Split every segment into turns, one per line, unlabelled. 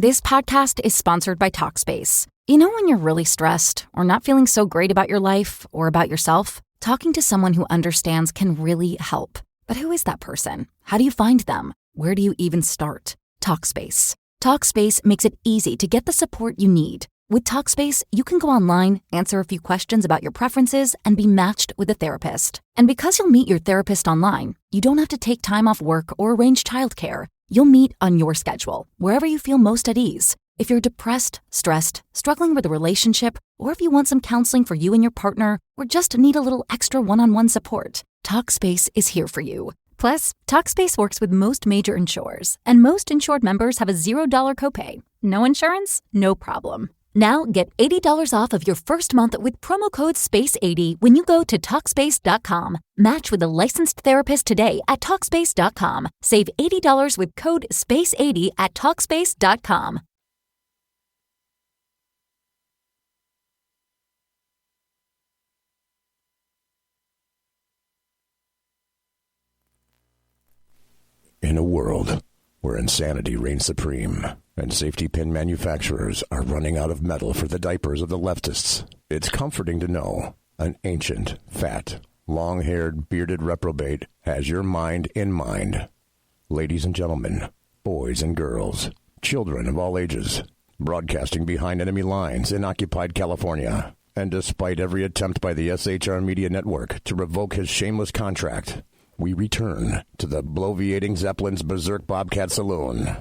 This podcast is sponsored by Talkspace. You know when you're really stressed or not feeling so great about your life or about yourself? Talking to someone who understands can really help. But who is that person? How do you find them? Where do you even start? Talkspace. Talkspace makes it easy to get the support you need. With Talkspace, you can go online, answer a few questions about your preferences, and be matched with a therapist. And because you'll meet your therapist online, you don't have to take time off work or arrange childcare. You'll meet on your schedule, wherever you feel most at ease. If you're depressed, stressed, struggling with a relationship, or if you want some counseling for you and your partner, or just need a little extra one-on-one support, Talkspace is here for you. Plus, Talkspace works with most major insurers, and most insured members have a $0 copay. No insurance? No problem. Now get $80 off of your first month with promo code SPACE80 when you go to Talkspace.com. Match with a licensed therapist today at Talkspace.com. Save $80 with code SPACE80 at Talkspace.com.
In a world where insanity reigns supreme and safety pin manufacturers are running out of metal for the diapers of the leftists, it's comforting to know an ancient, fat, long-haired, bearded reprobate has your mind in mind. Ladies and gentlemen, boys and girls, children of all ages, broadcasting behind enemy lines in occupied California, and despite every attempt by the SHR Media Network to revoke his shameless contract, we return to the bloviating Zeppelin's Berserk Bobcat Saloon.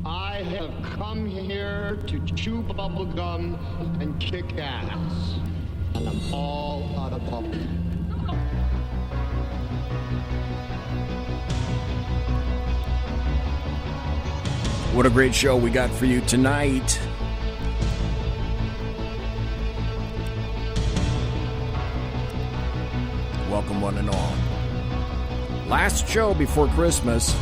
I have come here to chew bubble gum and kick ass. And I'm all out of bubble.
What a great show we got for you tonight. Welcome one and all. Last show before Christmas.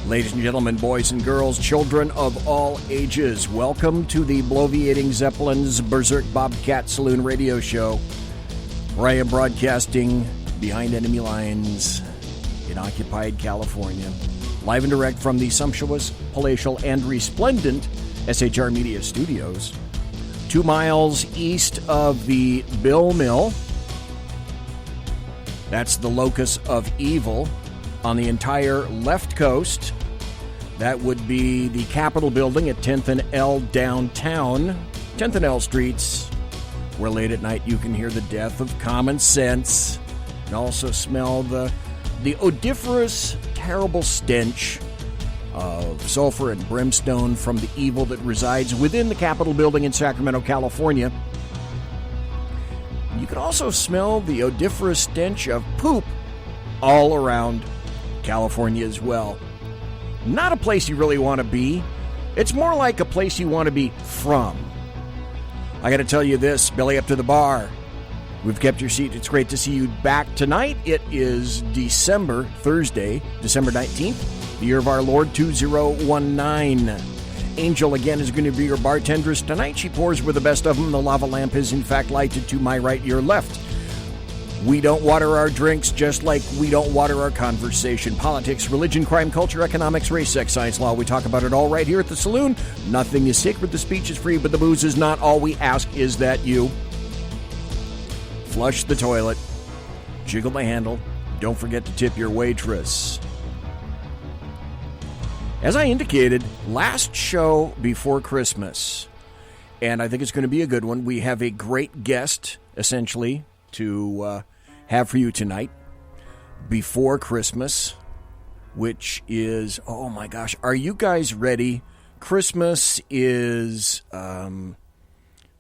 Ladies and gentlemen, boys and girls, children of all ages, welcome to the bloviating Zeppelin's Berserk Bobcat Saloon radio show, where I am broadcasting behind enemy lines in occupied California, live and direct from the sumptuous, palatial, and resplendent SHR Media studios, 2 miles east of the Bill Mill. That's the locus of evil on the entire left coast. That would be the Capitol building at 10th and L downtown, 10th and L streets, where late at night you can hear the death of common sense and also smell the odoriferous, terrible stench of sulfur and brimstone from the evil that resides within the Capitol building in Sacramento, California. You can also smell the odoriferous stench of poop all around California as well. Not a place you really want to be. It's more like a place you want to be from. I got to tell you this, belly up to the bar. We've kept your seat. It's great to see you back tonight. It is Thursday, December 19th. The year of our Lord, 2019. Angel, again, is going to be your bartendress tonight. She pours with the best of them. The lava lamp is, in fact, lighted to my right, your left. We don't water our drinks just like we don't water our conversation. Politics, religion, crime, culture, economics, race, sex, science, law. We talk about it all right here at the saloon. Nothing is sacred. The speech is free, but the booze is not. All we ask is that you flush the toilet, jiggle the handle. Don't forget to tip your waitress. As I indicated, last show before Christmas, and I think it's going to be a good one, we have a great guest, essentially, to have for you tonight before Christmas, which is, oh my gosh, are you guys ready? Christmas is,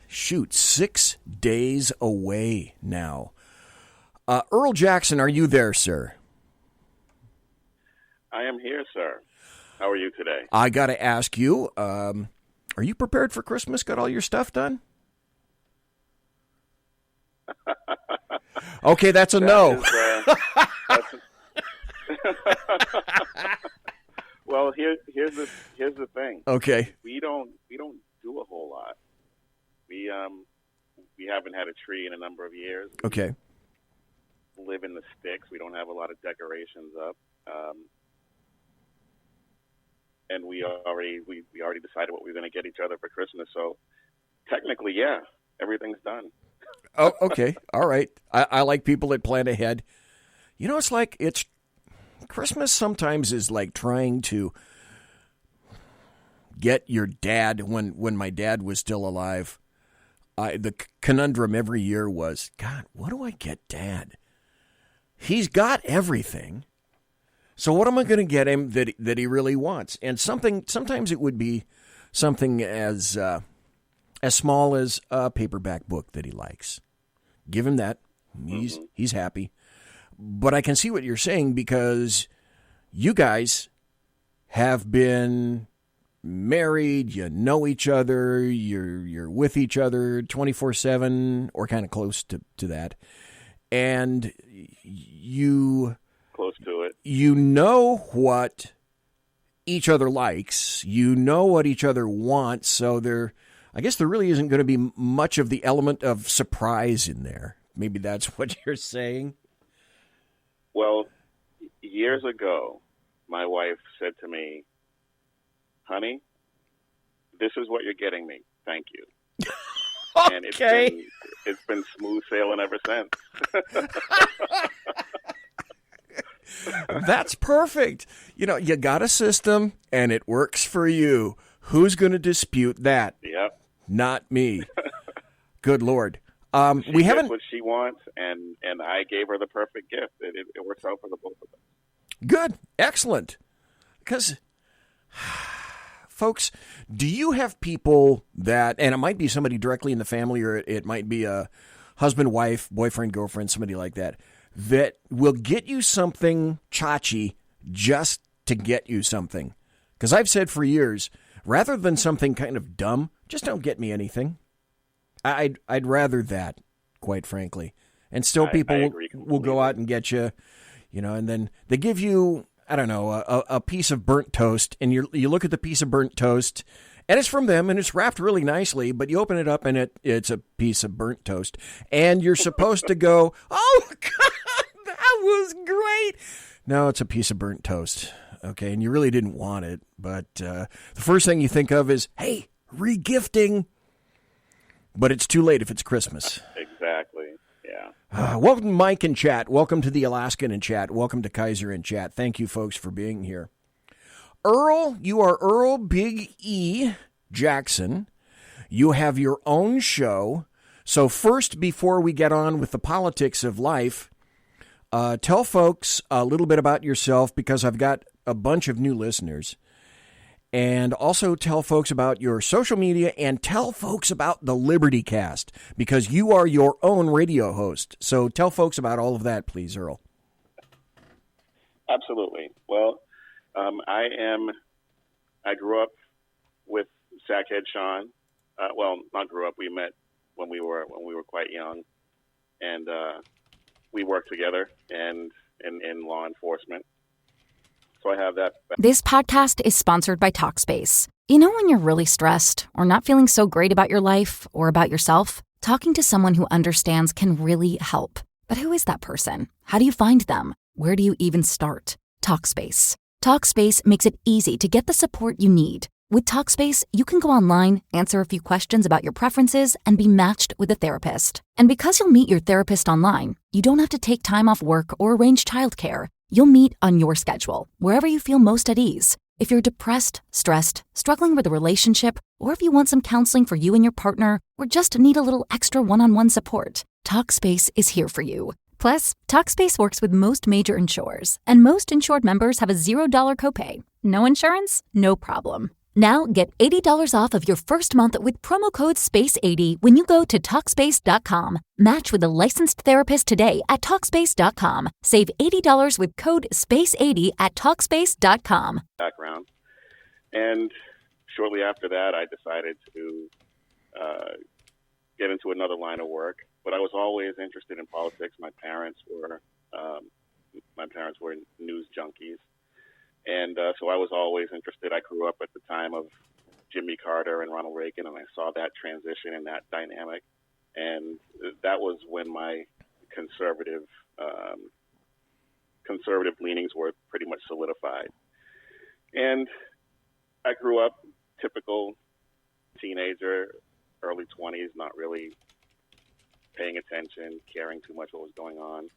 6 days away now. Earl Jackson, are you there, sir?
I am here, sir. How are you today?
I got to ask you, are you prepared for Christmas? Got all your stuff done? Okay, that's a no.
Well, here's the thing.
Okay.
We don't do a whole lot. We haven't had a tree in a number of years.
Okay.
live in the sticks. We don't have a lot of decorations up. And we already decided what we were going to get each other for Christmas. So technically, yeah, everything's done.
Oh, okay. All right. I like people that plan ahead. You know, it's Christmas sometimes is like trying to get your dad when my dad was still alive. The conundrum every year was, God, what do I get Dad? He's got everything. So what am I going to get him that he really wants? And sometimes it would be something as small as a paperback book that he likes. Give him that. He's happy. But I can see what you're saying, because you guys have been married, you know each other, you're with each other 24/7 or kind of close to that. And you
Close to it.
You know what each other likes. You know what each other wants. So I guess there really isn't going to be much of the element of surprise in there. Maybe that's what you're saying.
Well, years ago, my wife said to me, "Honey, this is what you're getting me. Thank you."
Okay.
And it's been smooth sailing ever since.
That's perfect. You know, you got a system and it works for you. Who's going to dispute that?
Yep.
Not me. Good Lord.
She
We
gets
haven't.
what she wants, and I gave her the perfect gift. It works out for the both of us.
Good. Excellent. Because, folks, do you have people that, and it might be somebody directly in the family, or it might be a husband, wife, boyfriend, girlfriend, somebody like that will get you something tchotchke just to get you something? Because I've said for years, rather than something kind of dumb, just don't get me anything. I'd rather that, quite frankly. And still people will go out and get you, and then they give you, I don't know, a piece of burnt toast, and you look at the piece of burnt toast, and it's from them, and it's wrapped really nicely, but you open it up, and it's a piece of burnt toast, and you're supposed to go, "Oh, God, that was great." No, it's a piece of burnt toast, okay, and you really didn't want it, but the first thing you think of is, hey, regifting. But it's too late if it's Christmas.
Exactly, yeah.
Welcome to Mike in chat. Welcome to the Alaskan in chat. Welcome to Kaiser in chat. Thank you, folks, for being here. Earl, you are Earl Big E Jackson. You have your own show. So first, before we get on with the politics of life, tell folks a little bit about yourself, because I've got a bunch of new listeners. And also tell folks about your social media, and tell folks about the Liberty Cast, because you are your own radio host. So tell folks about all of that, please, Earl.
Absolutely. Well, I grew up with Sackhead Sean. Well, not grew up. We met when we were quite young, and we worked together and in law enforcement. So I have that.
This podcast is sponsored by Talkspace. You know when you're really stressed or not feeling so great about your life or about yourself? Talking to someone who understands can really help. But who is that person? How do you find them? Where do you even start? Talkspace. Talkspace makes it easy to get the support you need. With Talkspace, you can go online, answer a few questions about your preferences, and be matched with a therapist. And because you'll meet your therapist online, you don't have to take time off work or arrange childcare. You'll meet on your schedule, wherever you feel most at ease. If you're depressed, stressed, struggling with a relationship, or if you want some counseling for you and your partner, or just need a little extra one-on-one support, Talkspace is here for you. Plus, Talkspace works with most major insurers, and most insured members have a $0 copay. No insurance? No problem. Now get $80 off of your first month with promo code SPACE80 when you go to Talkspace.com. Match with a licensed therapist today at Talkspace.com. Save $80 with code SPACE80 at Talkspace.com.
Background. And shortly after that, I decided to get into another line of work. But I was always interested in politics. My parents were news junkies. And so I was always interested. I grew up at the time of Jimmy Carter and Ronald Reagan, and I saw that transition and that dynamic. And that was when my conservative conservative leanings were pretty much solidified. And I grew up typical teenager, early 20s, not really paying attention, caring too much what was going on.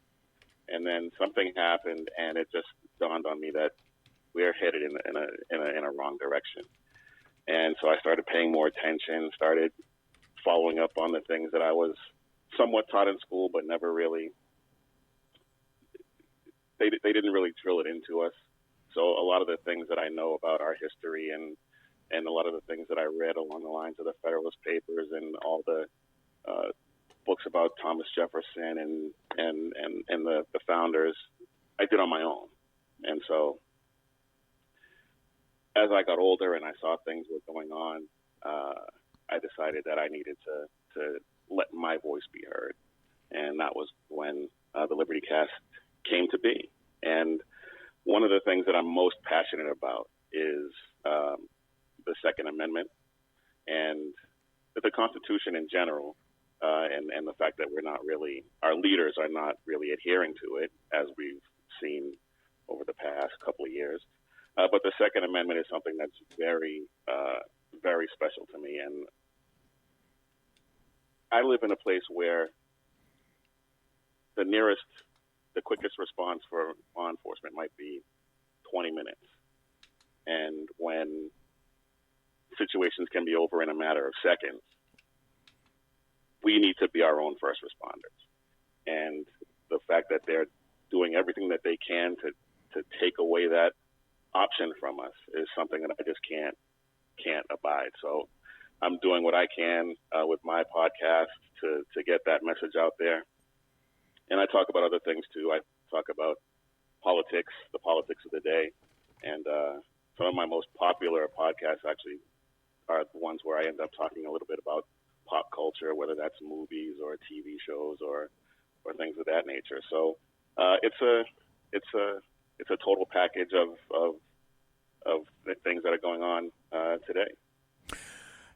And then something happened, and it just dawned on me that we're headed in a wrong direction. And so I started paying more attention, started following up on the things that I was somewhat taught in school, but never really, they didn't really drill it into us. So a lot of the things that I know about our history and a lot of the things that I read along the lines of the Federalist Papers and all the books about Thomas Jefferson and the founders, I did on my own. And so as I got older and I saw things were going on, I decided that I needed to let my voice be heard. And that was when the Liberty Cast came to be. And one of the things that I'm most passionate about is the Second Amendment and the Constitution in general, and the fact that our leaders are not really adhering to it, as we've seen over the past couple of years. But the Second Amendment is something that's very, very special to me. And I live in a place where the quickest response for law enforcement might be 20 minutes. And when situations can be over in a matter of seconds, we need to be our own first responders. And the fact that they're doing everything that they can to take away that option from us is something that I just can't abide. So I'm doing what I can with my podcast to get that message out there. And I talk about other things too. I talk about politics, the politics of the day. And some of my most popular podcasts actually are the ones where I end up talking a little bit about pop culture, whether that's movies or TV shows or things of that nature. So it's a total package of the things that are going on today.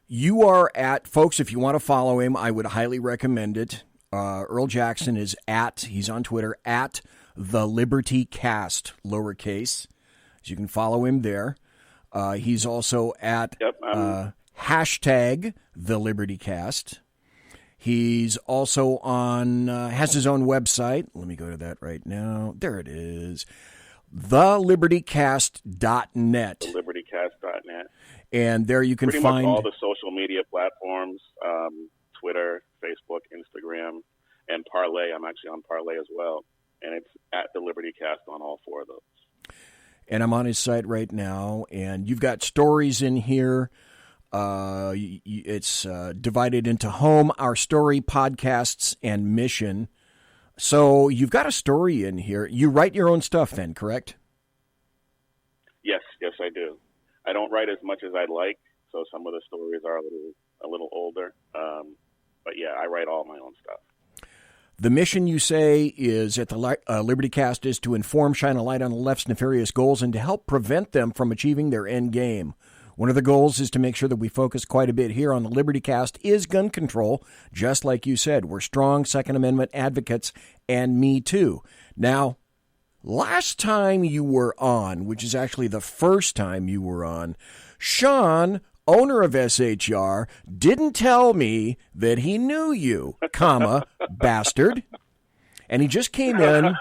You are at, folks, if you want to follow him, I would highly recommend it. Earl Jackson is he's on Twitter, at the Liberty Cast, lowercase. So you can follow him there. He's also at hashtag the Liberty Cast. He's also on, has his own website. Let me go to that right now. There it is. thelibertycast.net.
Thelibertycast.net.
And there you can
pretty
find
much all the social media platforms, Twitter, Facebook, Instagram, and Parlay. I'm actually on Parlay as well. And it's at the Liberty Cast on all four of those.
And I'm on his site right now. And you've got stories in here. It's divided into home, our story, podcasts, and mission. So you've got a story in here. You write your own stuff then, correct?
Yes, I do. I don't write as much as I'd like, so some of the stories are a little older. But yeah, I write all my own stuff.
The mission, you say, is at the Liberty Cast is to inform, shine a light on the left's nefarious goals, and to help prevent them from achieving their end game. One of the goals is to make sure that we focus quite a bit here on the Liberty Cast is gun control. Just like you said, we're strong Second Amendment advocates, and me too. Now, last time you were on, which is actually the first time you were on, Sean, owner of SHR, didn't tell me that he knew you, bastard. And he just came in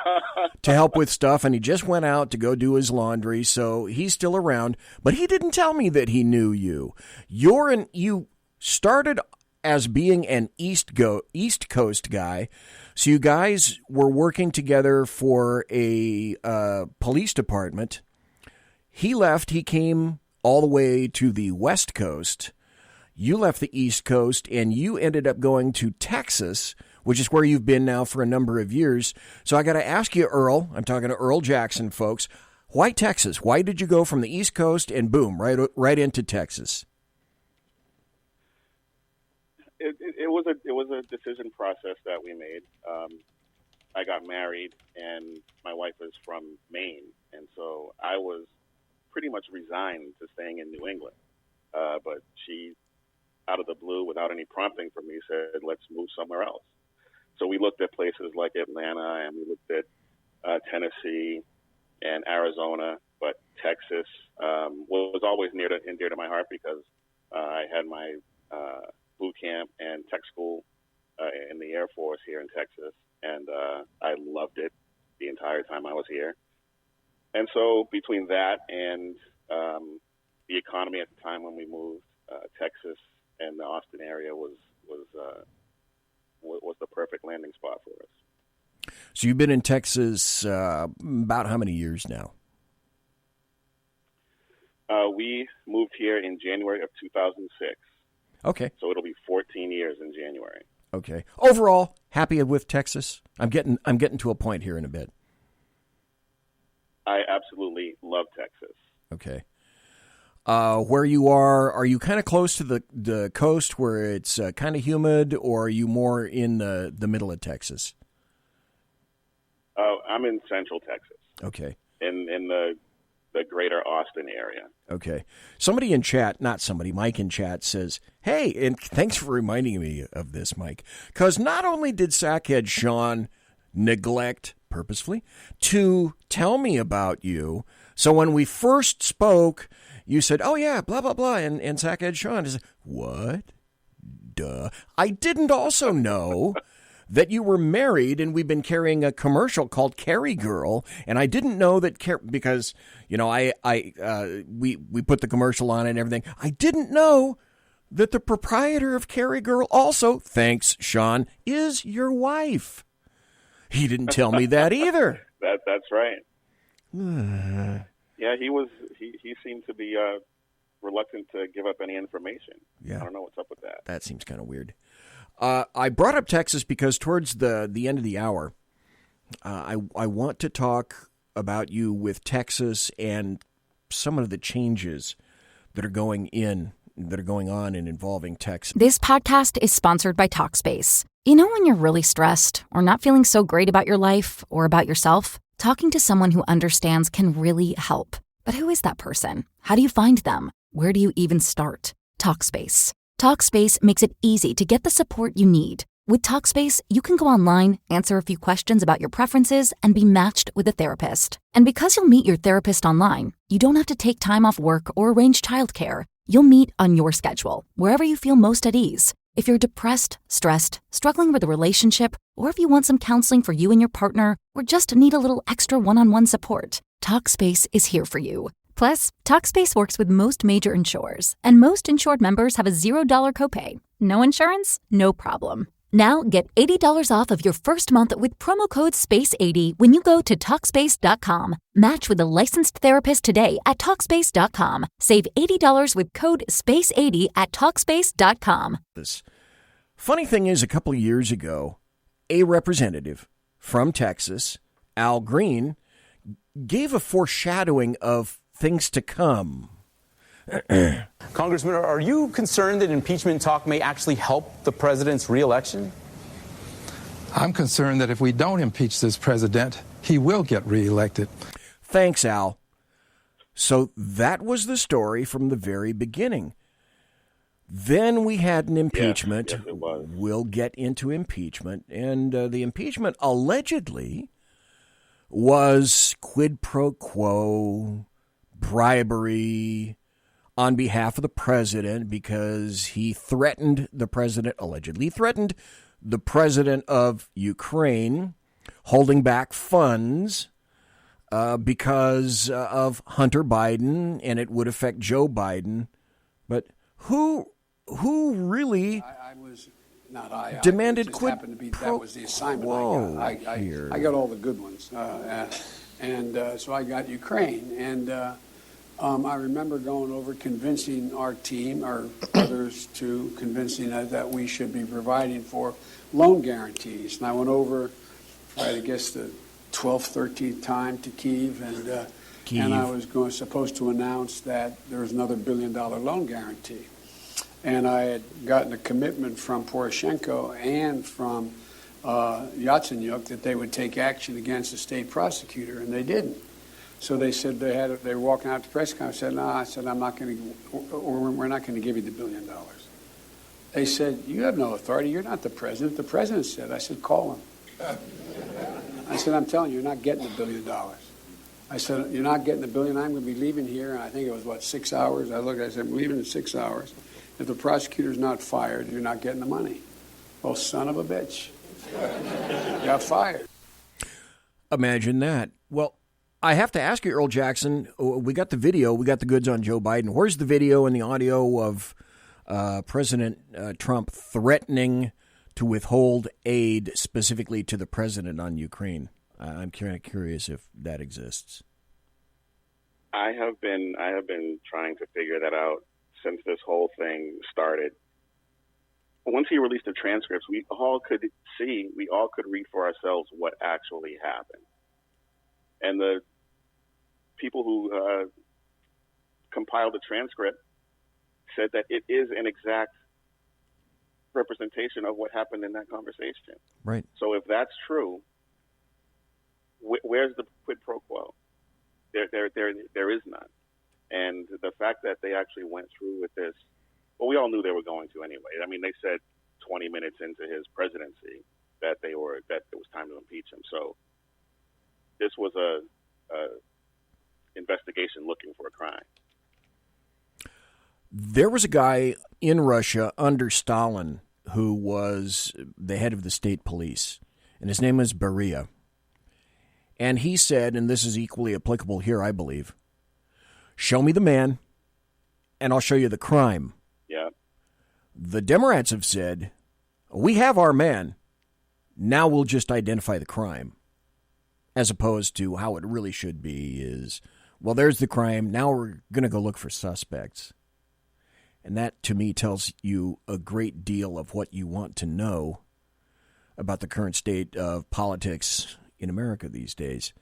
to help with stuff, and he just went out to go do his laundry, so he's still around. But he didn't tell me that he knew you. You started as being an East Coast guy, so you guys were working together for a police department. He left. He came all the way to the West Coast. You left the East Coast, and you ended up going to Texas, which is where you've been now for a number of years. So I got to ask you, Earl, I'm talking to Earl Jackson, folks, why Texas? Why did you go from the East Coast and boom, right into Texas?
It was a decision process that we made. I got married, and my wife is from Maine, and so I was pretty much resigned to staying in New England. But she, out of the blue, without any prompting from me, said, let's move somewhere else. So we looked at places like Atlanta, and we looked at Tennessee and Arizona, but Texas was always near and dear to my heart because I had my boot camp and tech school in the Air Force here in Texas, and I loved it the entire time I was here. And so between that and the economy at the time when we moved, Texas and the Austin area was the perfect landing spot for us.
So you've been in Texas about how many years now?
We moved here in January of 2006.
Okay.
So it'll be 14 years in January.
Okay. Overall, happy with Texas? I'm getting to a point here in a bit.
I absolutely love Texas.
Okay. Where you are you kind of close to the coast where it's kind of humid, or are you more in the middle of Texas?
I'm in Central Texas.
Okay.
In the greater Austin area.
Okay. Somebody in chat, Mike in chat says, hey, and thanks for reminding me of this, Mike, because not only did Sackhead Sean neglect purposefully to tell me about you, so when we first spoke, you said, oh, yeah, blah, blah, blah, and Sackhead Sean is, what? Duh. I didn't also know that you were married, and we've been carrying a commercial called Carry Girl, and I didn't know that because, you know, we put the commercial on and everything. I didn't know that the proprietor of Carry Girl also, thanks, Sean, is your wife. He didn't tell me that either.
That's right. Yeah, he seemed to be reluctant to give up any information.
Yeah.
I don't know what's up with that.
That seems kind of weird. I brought up Texas because towards the end of the hour, I want to talk about you with Texas and some of the changes that are going on and involving Texas.
This podcast is sponsored by Talkspace. You know when you're really stressed or not feeling so great about your life or about yourself? Talking to someone who understands can really help. But who is that person? How do you find them? Where do you even start? Talkspace. Talkspace makes it easy to get the support you need. With Talkspace, you can go online, answer a few questions about your preferences, and be matched with a therapist. And because you'll meet your therapist online, you don't have to take time off work or arrange childcare. You'll meet on your schedule, wherever you feel most at ease. If you're depressed, stressed, struggling with a relationship, or if you want some counseling for you and your partner, or just need a little extra one-on-one support, Talkspace is here for you. Plus, Talkspace works with most major insurers, and most insured members have a $0 copay. No insurance? No problem. Now get $80 off of your first month with promo code SPACE80 when you go to Talkspace.com. Match with a licensed therapist today at Talkspace.com. Save $80 with code SPACE80 at Talkspace.com.
This funny thing is, a couple of years ago, a representative from Texas, Al Green, gave a foreshadowing of things to come.
Congressman, are you concerned that impeachment talk may actually help the president's reelection?
I'm concerned that if we don't impeach this president, he will get reelected.
Thanks, Al. So that was the story from the very beginning. Then we had an impeachment.
Yes, it was.
We'll get into impeachment. And the impeachment allegedly was quid pro quo, bribery on behalf of the president because he allegedly threatened the president of Ukraine, holding back funds because of Hunter Biden, and it would affect Joe Biden. But who really demanded quid pro
That was the assignment
quo
I got.
here?
I got all the good ones. So I got Ukraine. And I remember going over convincing our team, or others, to convincing that we should be providing for loan guarantees. And I went over, I guess, the 12th, 13th time to Kyiv, and I was supposed to announce that there was another $1 billion loan guarantee. And I had gotten a commitment from Poroshenko and from Yatsenyuk that they would take action against the state prosecutor, and they didn't. So they said they were walking out to the press conference. I said, no, I'm not going to, or we're not going to give you the $1 billion. They said, you have no authority. You're not the president. The president said. I said, call him. I said, I'm telling you, you're not getting $1 billion. I said, you're not getting $1 billion. I'm going to be leaving here. And I think it was, 6 hours? I said, I'm leaving in 6 hours. If the prosecutor's not fired, you're not getting the money. Well, son of a bitch. Got fired.
Imagine that. Well, I have to ask you, Earl Jackson, we got the video, we got the goods on Joe Biden. Where's the video and the audio of President Trump threatening to withhold aid specifically to the president on Ukraine? I'm kind of curious if that exists.
I have been trying to figure that out since this whole thing started. Once he released the transcripts, we all could read for ourselves what actually happened. And the people who compiled the transcript said that it is an exact representation of what happened in that conversation.
Right.
So if that's true, where's the quid pro quo? There is none. And the fact that they actually went through with this, well, we all knew they were going to anyway. I mean, they said 20 minutes into his presidency that it was time to impeach him. So this was a investigation looking for a crime.
There was a guy in Russia under Stalin who was the head of the state police, and his name was Beria. And he said, and this is equally applicable here, I believe, show me the man, and I'll show you the crime.
Yeah.
The Democrats have said, we have our man, now we'll just identify the crime. As opposed to how it really should be is, well, there's the crime, now we're going to go look for suspects. And that, to me, tells you a great deal of what you want to know about the current state of politics in America these days.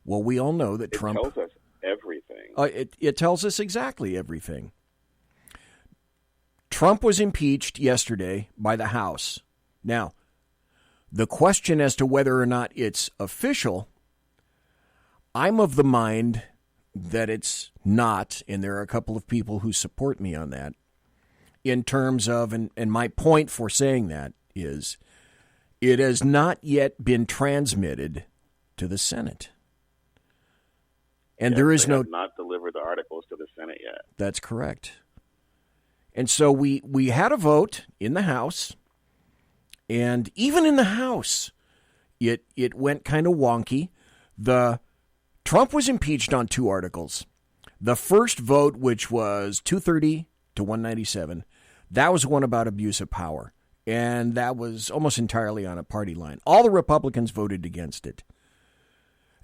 Well, we all know that Trump...
It tells us everything.
It tells us exactly everything. Trump was impeached yesterday by the House. Now, the question as to whether or not it's official, I'm of the mind that it's not, and there are a couple of people who support me on that, in terms of, and my point for saying that is, it has not yet been transmitted to the Senate. And
yes,
there is
they have not delivered the articles to the Senate yet.
That's correct. And so we had a vote in the House, and even in the House, it went kind of wonky. Trump was impeached on 2 articles. The first vote, which was 230 to 197, that was one about abuse of power. And that was almost entirely on a party line. All the Republicans voted against it.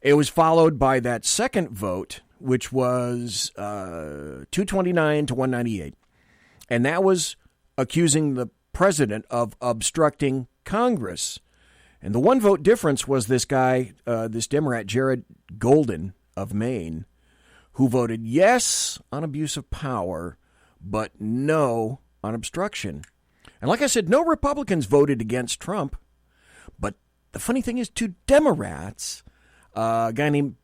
It was followed by that second vote, which was 229 to 198. And that was accusing the president of obstructing Congress. And the one vote difference was this guy, this Democrat, Jared Golden of Maine, who voted yes on abuse of power, but no on obstruction. And like I said, no Republicans voted against Trump. But the funny thing is, 2 Democrats, a guy named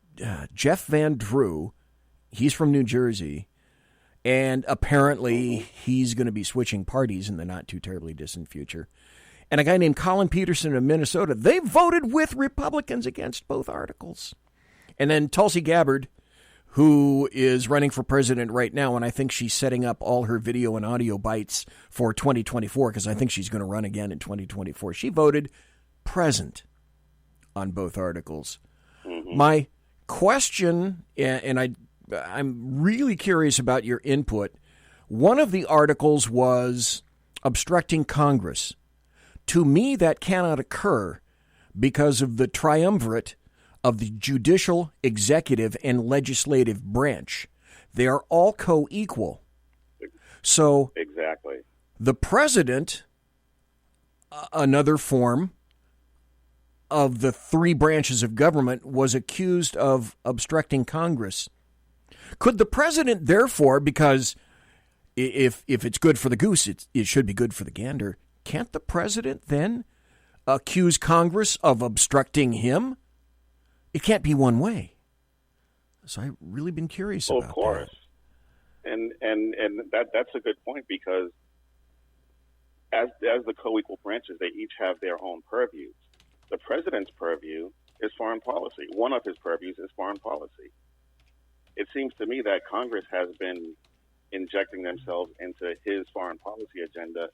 Jeff Van Drew, he's from New Jersey, and apparently he's going to be switching parties in the not too terribly distant future. And a guy named Colin Peterson of Minnesota, they voted with Republicans against both articles. And then Tulsi Gabbard, who is running for president right now, and I think she's setting up all her video and audio bites for 2024, because I think she's going to run again in 2024. She voted present on both articles. Mm-hmm. My question, and I'm really curious about your input, one of the articles was obstructing Congress. To me, that cannot occur because of the triumvirate of the judicial, executive, and legislative branch. They are all co-equal. So
exactly,
the president, another form of the 3 branches of government, was accused of obstructing Congress. Could the president, therefore, because if it's good for the goose, it should be good for the gander, can't the president then accuse Congress of obstructing him? It can't be one way. So I've really been curious about that.
Of course. And that's a good point, because as the co-equal branches, they each have their own purviews. The president's purview is foreign policy. One of his purviews is foreign policy. It seems to me that Congress has been injecting themselves into his foreign policy agenda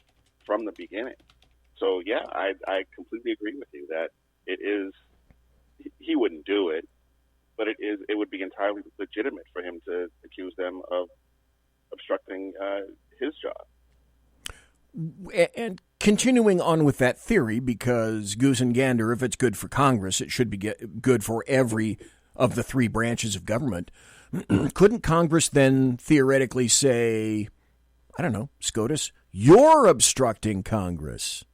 from the beginning. So, yeah, I completely agree with you that it is, he wouldn't do it, but it would be entirely legitimate for him to accuse them of obstructing his job.
And continuing on with that theory, because goose and gander, if it's good for Congress, it should be good for every of the three branches of government. Couldn't Congress then theoretically say, I don't know, SCOTUS, you're obstructing Congress?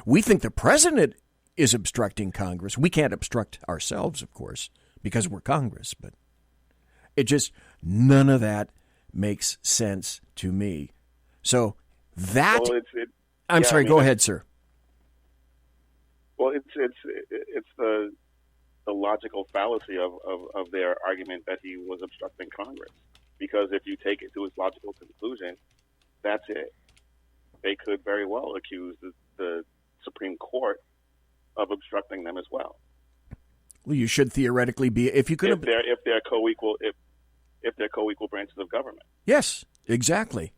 We think the president is obstructing Congress. We can't obstruct ourselves, of course, because we're Congress. But it just, none of that makes sense to me. So that,
well,
I'm sorry, go ahead, sir.
Well, it's the logical fallacy of their argument that he was obstructing Congress. Because if you take it to its logical conclusion, that's it. They could very well accuse the Supreme Court of obstructing them as well.
Well, you should theoretically be, if they're
co-equal branches of government.
Yes, exactly.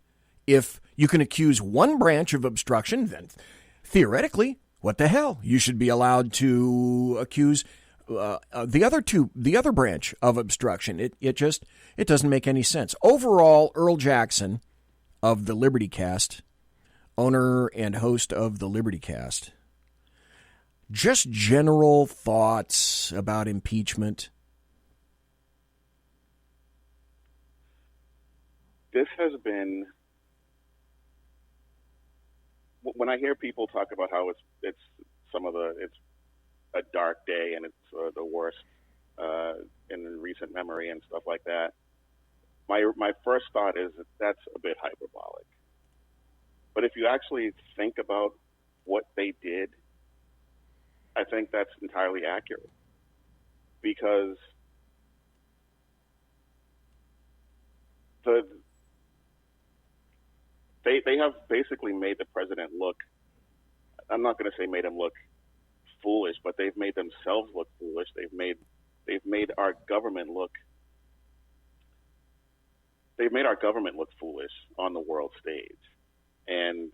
If you can accuse one branch of obstruction, then theoretically, what the hell? You should be allowed to accuse the other branch of obstruction. It doesn't make any sense. Overall, Earl Jackson of the Liberty Cast, owner and host of the Liberty Cast, just general thoughts about impeachment.
This has been, when I hear people talk about how it's a dark day and it's the worst in recent memory and stuff like that, my first thought is that's a bit hyperbolic. But if you actually think about what they did, I think that's entirely accurate. Because they have basically made the president look, I'm not going to say made him look foolish, but they've made themselves look foolish. They've made our government look foolish on the world stage. And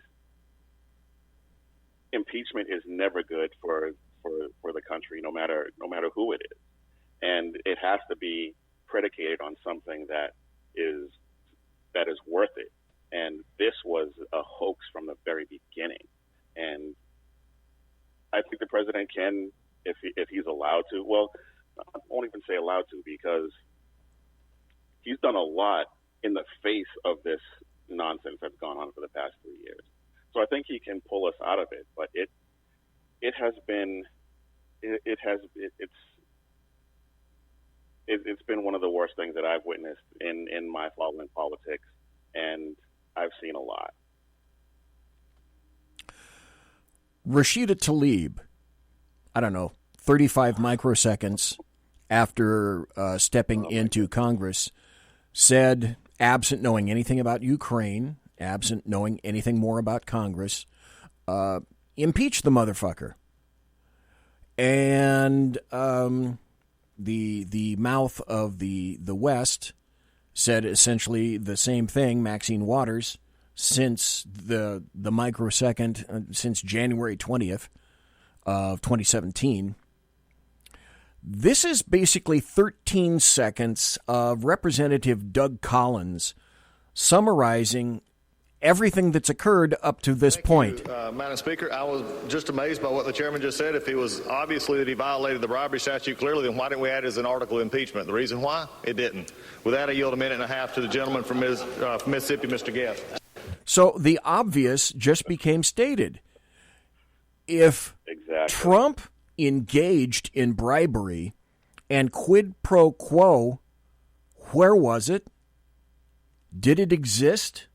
impeachment is never good for the country, no matter who it is. And it has to be predicated on something that is worth it. And this was a hoax from the very beginning. And I think the president can, if he's allowed to, well, I won't even say allowed to, because he's done a lot in the face of this nonsense that's gone on for the past 3 years. So I think he can pull us out of it. But it's been one of the worst things that I've witnessed in my following politics, and I've seen a lot.
Rashida Tlaib, I don't know, 35 microseconds after stepping into Congress, said, absent knowing anything about Ukraine, absent knowing anything more about Congress, impeach the motherfucker. And the mouth of the West said essentially the same thing, Maxine Waters, since the microsecond, since January 20th of 2017. This is basically 13 seconds of Representative Doug Collins summarizing everything that's occurred up to this point.
Madam Speaker, I was just amazed by what the chairman just said. If it was obviously that he violated the bribery statute clearly, then why didn't we add it as an article of impeachment? The reason why? It didn't. With that, I yield a minute and a half to the gentleman from Mississippi, Mr. Guest.
So the obvious just became stated. If Trump engaged in bribery and quid pro quo, where was it? Did it exist?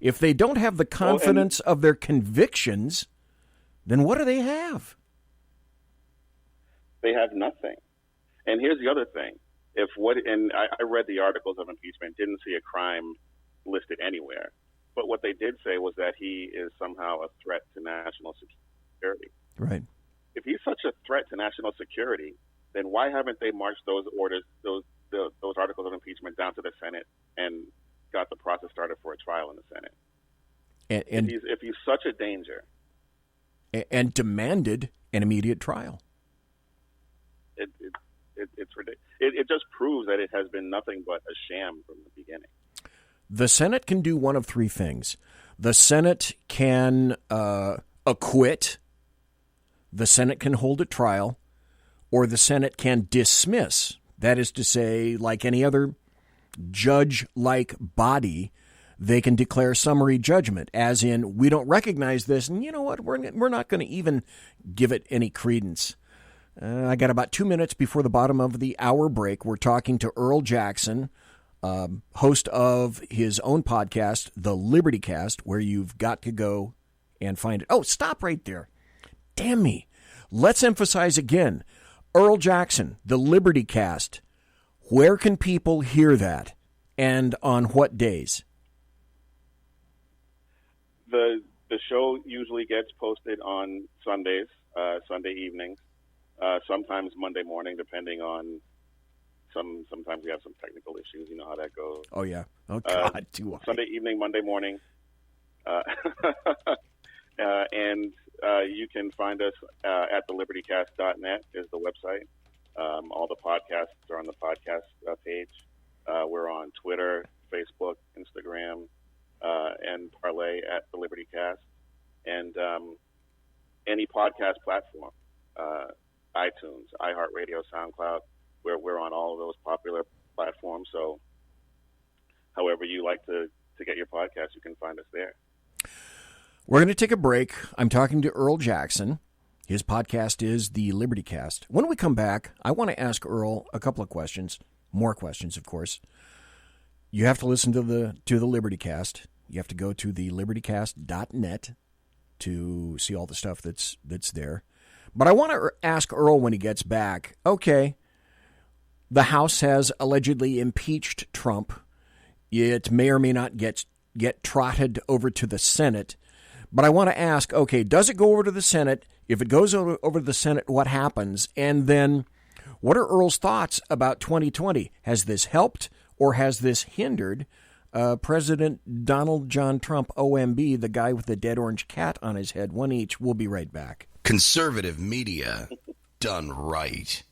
If they don't have the confidence of their convictions, then what do they have?
They have nothing. And here's the other thing. I read the articles of impeachment, didn't see a crime listed anywhere. But what they did say was that he is somehow a threat to national security.
Right.
If he's such a threat to national security, then why haven't they marched those orders, those articles of impeachment down to the Senate and got the process started for a trial in the Senate? And if he's such a danger,
and demanded an immediate trial,
it's ridiculous. It just proves that it has been nothing but a sham from the beginning.
The Senate can do one of three things. The Senate can acquit. The Senate can hold a trial, or the Senate can dismiss. That is to say, like any other judge-like body, they can declare summary judgment, as in, we don't recognize this, and you know what, we're not going to even give it any credence. I got about 2 minutes before the bottom of the hour break. We're talking to Earl Jackson, host of his own podcast, The Liberty Cast, where you've got to go and find it. Oh, stop right there. Damn me. Let's emphasize again. Earl Jackson, The Liberty Cast. Where can people hear that, and on what days?
The show usually gets posted on Sundays, Sunday evenings, sometimes Monday morning, depending on sometimes we have some technical issues. You know how that goes.
Oh, yeah. Oh, God,
Sunday evening, Monday morning. And you can find us at thelibertycast.net is the website. All the podcasts are on the podcast page. We're on Twitter, Facebook, Instagram, and Parlay at the Liberty Cast. And any podcast platform, iTunes, iHeartRadio, SoundCloud, we're on all of those popular platforms. So however you like to get your podcast, you can find us there.
We're going to take a break. I'm talking to Earl Jackson. His podcast is The Liberty Cast. When we come back, I want to ask Earl a couple of questions. More questions, of course. You have to listen to the Liberty Cast. You have to go to thelibertycast.net to see all the stuff that's there. But I want to ask Earl when he gets back, okay, the House has allegedly impeached Trump. It may or may not get trotted over to the Senate. But I want to ask, okay, does it go over to the Senate? If it goes over to the Senate, what happens? And then what are Earl's thoughts about 2020? Has this helped or has this hindered President Donald John Trump, OMB, the guy with the dead orange cat on his head? One each. We'll be right back.
Conservative media done right.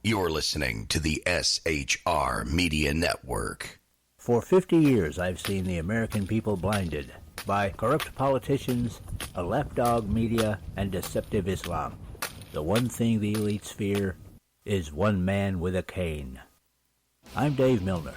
You're listening to the SHR Media Network.
For 50 years, I've seen the American people blinded by corrupt politicians, a lapdog media, and deceptive Islam. The one thing the elites fear is one man with a cane. I'm Dave Milner.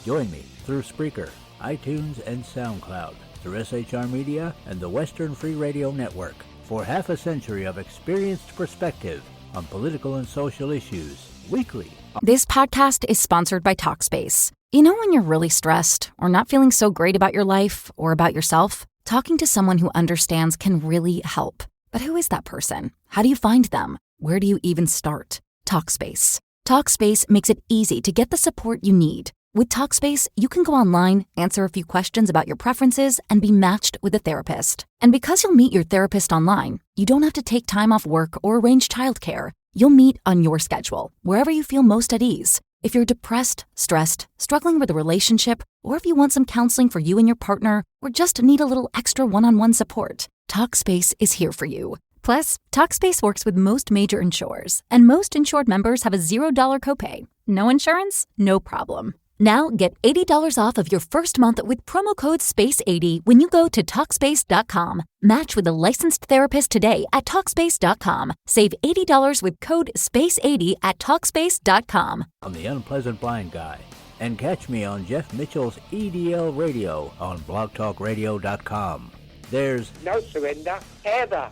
Join me through Spreaker, iTunes, and SoundCloud, through SHR Media and the Western Free Radio Network, for half a century of experienced perspective on political and social issues, weekly.
This podcast is sponsored by Talkspace. You know when you're really stressed or not feeling so great about your life or about yourself? Talking to someone who understands can really help. But who is that person? How do you find them? Where do you even start? Talkspace. Talkspace makes it easy to get the support you need. With Talkspace, you can go online, answer a few questions about your preferences, and be matched with a therapist. And because you'll meet your therapist online, you don't have to take time off work or arrange childcare. You'll meet on your schedule, wherever you feel most at ease. If you're depressed, stressed, struggling with a relationship, or if you want some counseling for you and your partner, or just need a little extra one-on-one support, Talkspace is here for you. Plus, Talkspace works with most major insurers, and most insured members have a $0 copay. No insurance? No problem. Now get $80 off of your first month with promo code SPACE80 when you go to Talkspace.com. Match with a licensed therapist today at Talkspace.com. Save $80 with code SPACE80 at Talkspace.com.
I'm the Unpleasant Blind Guy. And catch me on Jeff Mitchell's EDL Radio on blogtalkradio.com. There's
no surrender, ever.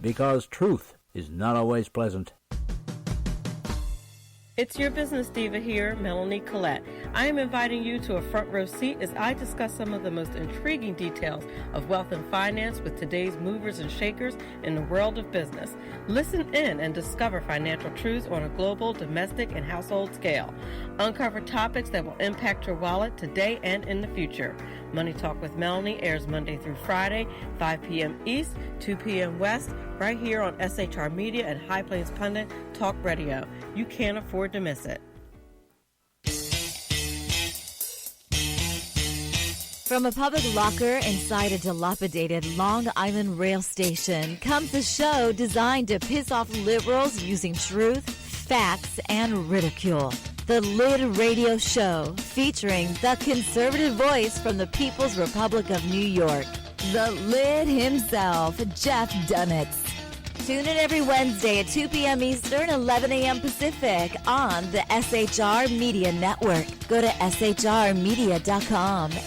Because truth is not always pleasant.
It's your business diva here, Melanie Collette. I am inviting you to a front row seat as I discuss some of the most intriguing details of wealth and finance with today's movers and shakers in the world of business. Listen in and discover financial truths on a global, domestic, and household scale. Uncover topics that will impact your wallet today and in the future. Money Talk with Melanie airs Monday through Friday, 5 p.m. East, 2 p.m. West, right here on SHR Media and High Plains Pundit Talk Radio. You can't afford to miss it.
From a public locker inside a dilapidated Long Island rail station comes a show designed to piss off liberals using truth, facts, and ridicule. The Lid Radio Show, featuring the conservative voice from the People's Republic of New York, the Lid himself, Jeff Dunitz. Tune in every Wednesday at 2 p.m. Eastern, 11 a.m. Pacific on the SHR Media Network. Go to shrmedia.com.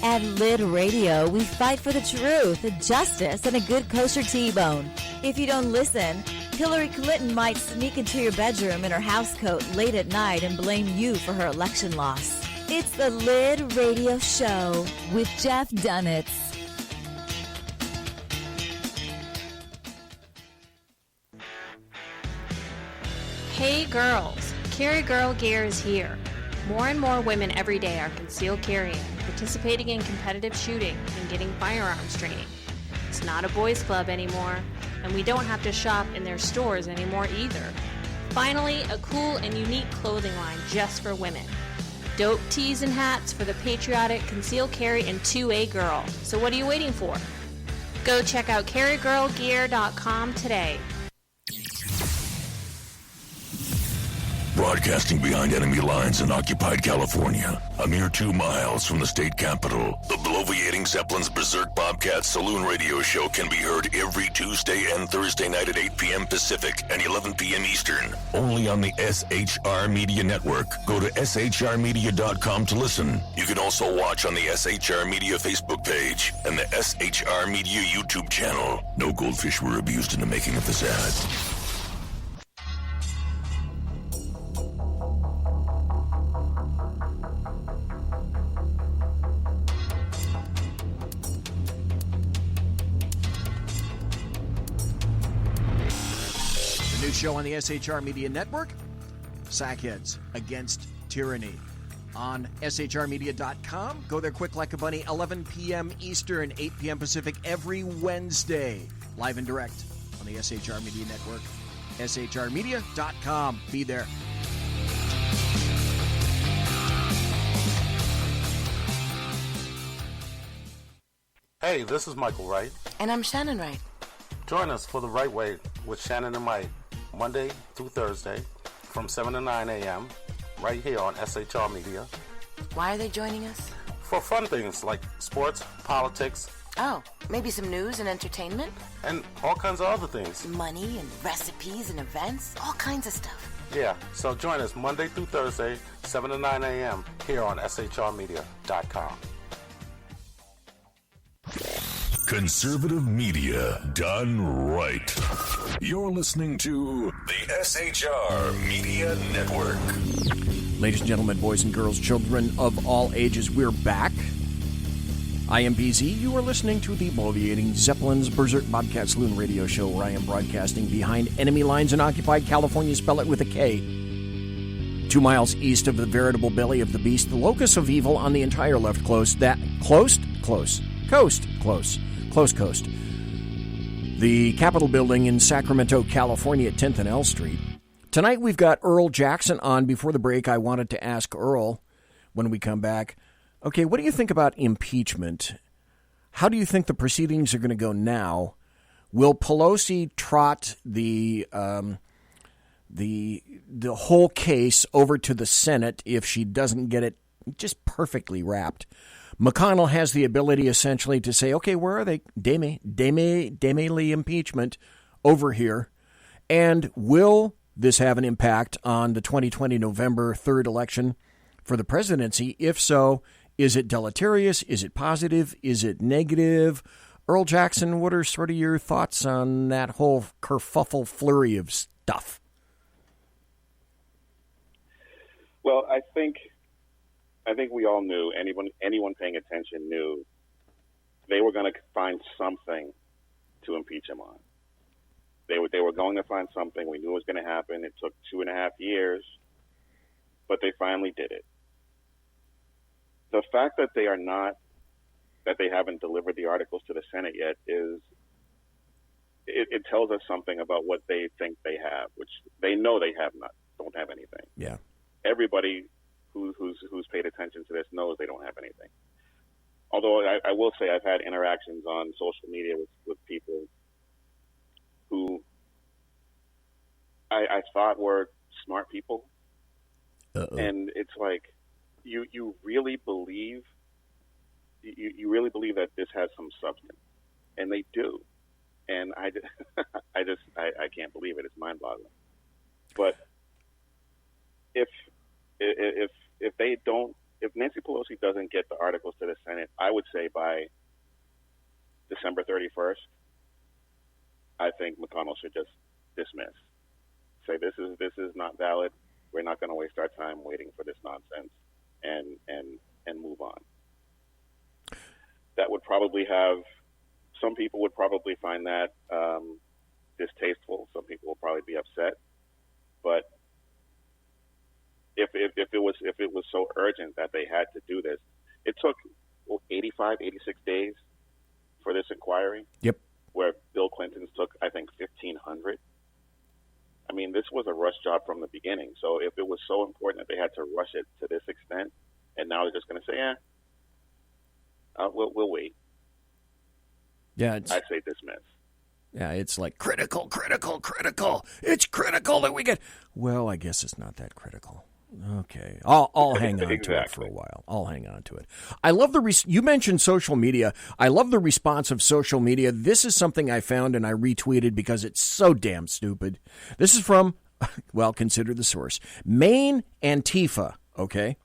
At Lid Radio, we fight for the truth, justice, and a good kosher T-bone. If you don't listen, Hillary Clinton might sneak into your bedroom in her housecoat late at night and blame you for her election loss. It's the Lid Radio Show with Jeff Dunitz.
Hey girls, Carry Girl Gear is here. More and more women every day are concealed carrying, participating in competitive shooting, and getting firearms training. It's not a boys club anymore, and we don't have to shop in their stores anymore either. Finally, a cool and unique clothing line just for women. Dope tees and hats for the patriotic concealed carry and 2A girl. So what are you waiting for? Go check out carrygirlgear.com today.
Broadcasting behind enemy lines in occupied California, a mere 2 miles from the state capital, the bloviating Zeppelin's Berserk Bobcat Saloon radio show can be heard every Tuesday and Thursday night at 8 p.m. Pacific and 11 p.m. Eastern, only on the SHR Media Network. Go to shrmedia.com to listen. You can also watch on the SHR Media Facebook page and the SHR Media YouTube channel. No goldfish were abused in the making of this ad.
Show on the SHR Media Network, Sackheads Against Tyranny on shrmedia.com. Go there quick like a bunny, 11 p.m. Eastern, 8 p.m. Pacific every Wednesday, live and direct on the SHR Media Network, shrmedia.com. Be there.
Hey, this is Michael Wright.
And I'm Shannon Wright.
Join us for The Right Way with Shannon and Mike, Monday through Thursday from 7 to 9 a.m. right here on SHR Media.
Why are they joining us?
For fun things like sports, politics.
Oh, maybe some news and entertainment?
And all kinds of other things.
Money and recipes and events, all kinds of stuff.
Yeah, so join us Monday through Thursday, 7 to 9 a.m. here on shrmedia.com.
Conservative media done right. You're listening to the SHR Media Network.
Ladies and gentlemen, boys and girls, children of all ages, we're back. I am BZ. You are listening to the bloviating Zeppelin's Berserk Bobcat Saloon radio show, where I am broadcasting behind enemy lines in occupied California, spell it with a K. 2 miles east of the veritable belly of the beast, the locus of evil on the entire left coast, coast. The Capitol building in Sacramento, California at 10th and L Street. Tonight we've got Earl Jackson on. Before the break, I wanted to ask Earl, when we come back, okay, what do you think about impeachment? How do you think the proceedings are going to go now? Will Pelosi trot the whole case over to the Senate if she doesn't get it just perfectly wrapped? McConnell has the ability essentially to say, okay, where are they? Deme impeachment over here. And will this have an impact on the 2020 November 3rd election for the presidency? If so, is it deleterious? Is it positive? Is it negative? Earl Jackson, what are sort of your thoughts on that whole kerfuffle flurry of stuff?
Well, I think we all knew, anyone paying attention knew they were going to find something to impeach him on. They were going to find something. We knew it was going to happen. It took 2.5 years, but they finally did it. The fact that they haven't delivered the articles to the Senate yet it tells us something about what they think they have, which they know they don't have anything.
Yeah.
Everybody who's paid attention to this knows they don't have anything. Although I will say I've had interactions on social media with people who I thought were smart people.
Uh-oh.
And it's like, you really believe that this has some substance, and they do. And I can't believe it. It's mind-boggling. But if Nancy Pelosi doesn't get the articles to the Senate, I would say by December 31st, I think McConnell should just dismiss. Say this is not valid. We're not going to waste our time waiting for this nonsense, and move on. That would probably have some people would probably find that distasteful. Some people will probably be upset, but if it was so urgent that they had to do this, it took 86 days for this inquiry.
Yep.
Where Bill Clinton's took, I think, 1,500. I mean, this was a rush job from the beginning. So if it was so important that they had to rush it to this extent, and now they're just going to say, we'll wait.
Yeah,
I'd say dismiss.
Yeah, it's like critical. It's critical that we get. Well, I guess it's not that critical. Okay, I'll hang on to it for a while. I'll hang on to it. I love you mentioned social media. I love the response of social media. This is something I found and I retweeted because it's so damn stupid. This is from, well, consider the source, Maine Antifa. Okay.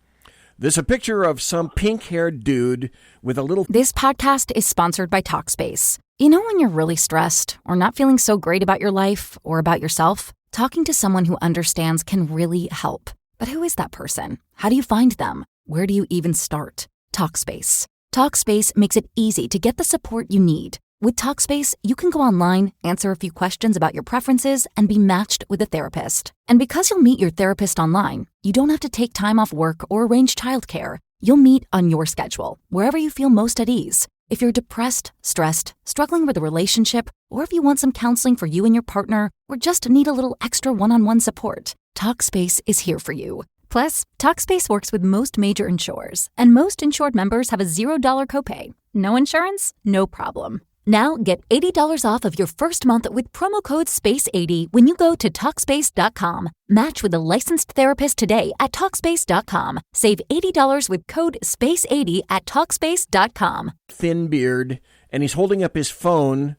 There's a picture of some pink-haired dude with a little...
This podcast is sponsored by Talkspace. You know when you're really stressed or not feeling so great about your life or about yourself? Talking to someone who understands can really help. But who is that person? How do you find them? Where do you even start? Talkspace. Talkspace makes it easy to get the support you need. With Talkspace, you can go online, answer a few questions about your preferences, and be matched with a therapist. And because you'll meet your therapist online, you don't have to take time off work or arrange childcare. You'll meet on your schedule, wherever you feel most at ease. If you're depressed, stressed, struggling with a relationship, or if you want some counseling for you and your partner, or just need a little extra one-on-one support, Talkspace is here for you. Plus, Talkspace works with most major insurers, and most insured members have a $0 copay. No insurance? No problem. Now get $80 off of your first month with promo code SPACE80 when you go to Talkspace.com. Match with a licensed therapist today at Talkspace.com. Save $80 with code SPACE80 at Talkspace.com.
Thin beard, and he's holding up his phone.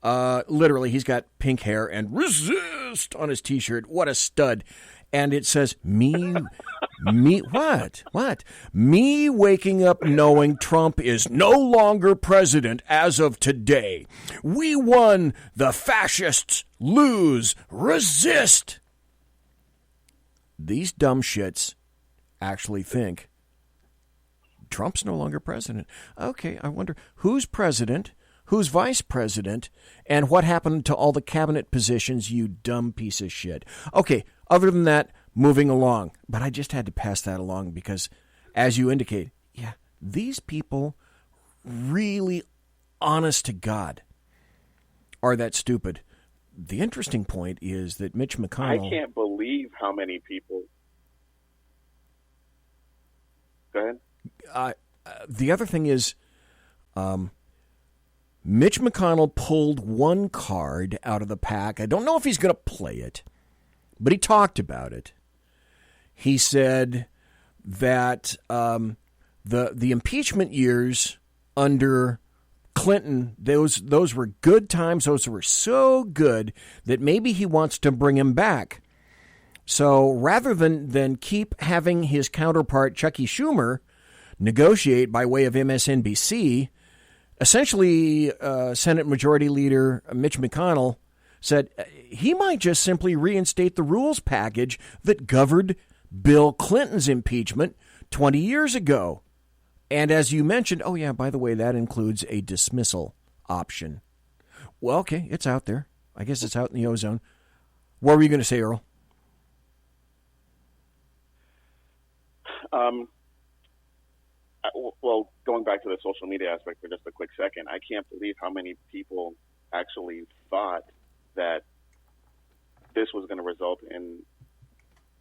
Literally, he's got pink hair and resist on his T-shirt. What a stud. And it says, what? Me waking up knowing Trump is no longer president as of today. We won. The fascists lose. Resist. These dumb shits actually think Trump's no longer president. Okay, I wonder who's president, who's vice president, and what happened to all the cabinet positions, you dumb piece of shit. Okay, other than that, moving along. But I just had to pass that along because, as you indicate, yeah, these people really, honest to God, are that stupid. The interesting point is that Mitch McConnell...
I can't believe how many people... Go ahead.
The other thing is... Mitch McConnell pulled one card out of the pack. I don't know if he's going to play it, but he talked about it. He said that the impeachment years under Clinton, those were good times. Those were so good that maybe he wants to bring him back. So rather than keep having his counterpart Chucky Schumer negotiate by way of MSNBC, essentially, Senate Majority Leader Mitch McConnell said he might just simply reinstate the rules package that governed Bill Clinton's impeachment 20 years ago. And as you mentioned, oh yeah, by the way, that includes a dismissal option. Well, okay, it's out there. I guess it's out in the ozone. What were you going to say, Earl?
Well, going back to the social media aspect for just a quick second, I can't believe how many people actually thought that this was going to result in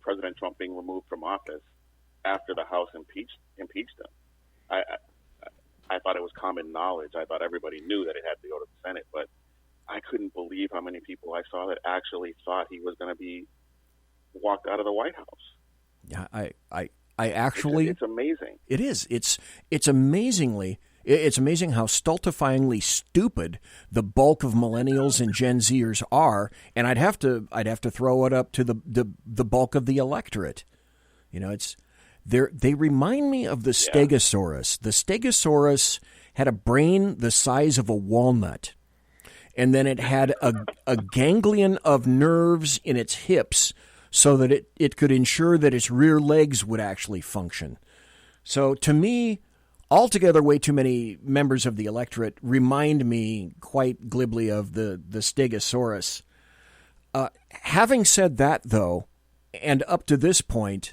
President Trump being removed from office after the House impeached him. I thought it was common knowledge. I thought everybody knew that it had to go to the Senate, but I couldn't believe how many people I saw that actually thought he was going to be walked out of the White House.
Yeah, I actually...
It's amazing.
It is. It's amazing how stultifyingly stupid the bulk of millennials and Gen Zers are, and I'd have to throw it up to the bulk of the electorate. You know, they remind me of the Stegosaurus. The Stegosaurus had a brain the size of a walnut, and then it had a ganglion of nerves in its hips so that it could ensure that its rear legs would actually function. So to me, altogether way too many members of the electorate remind me quite glibly of the Stegosaurus. Having said that, though, and up to this point,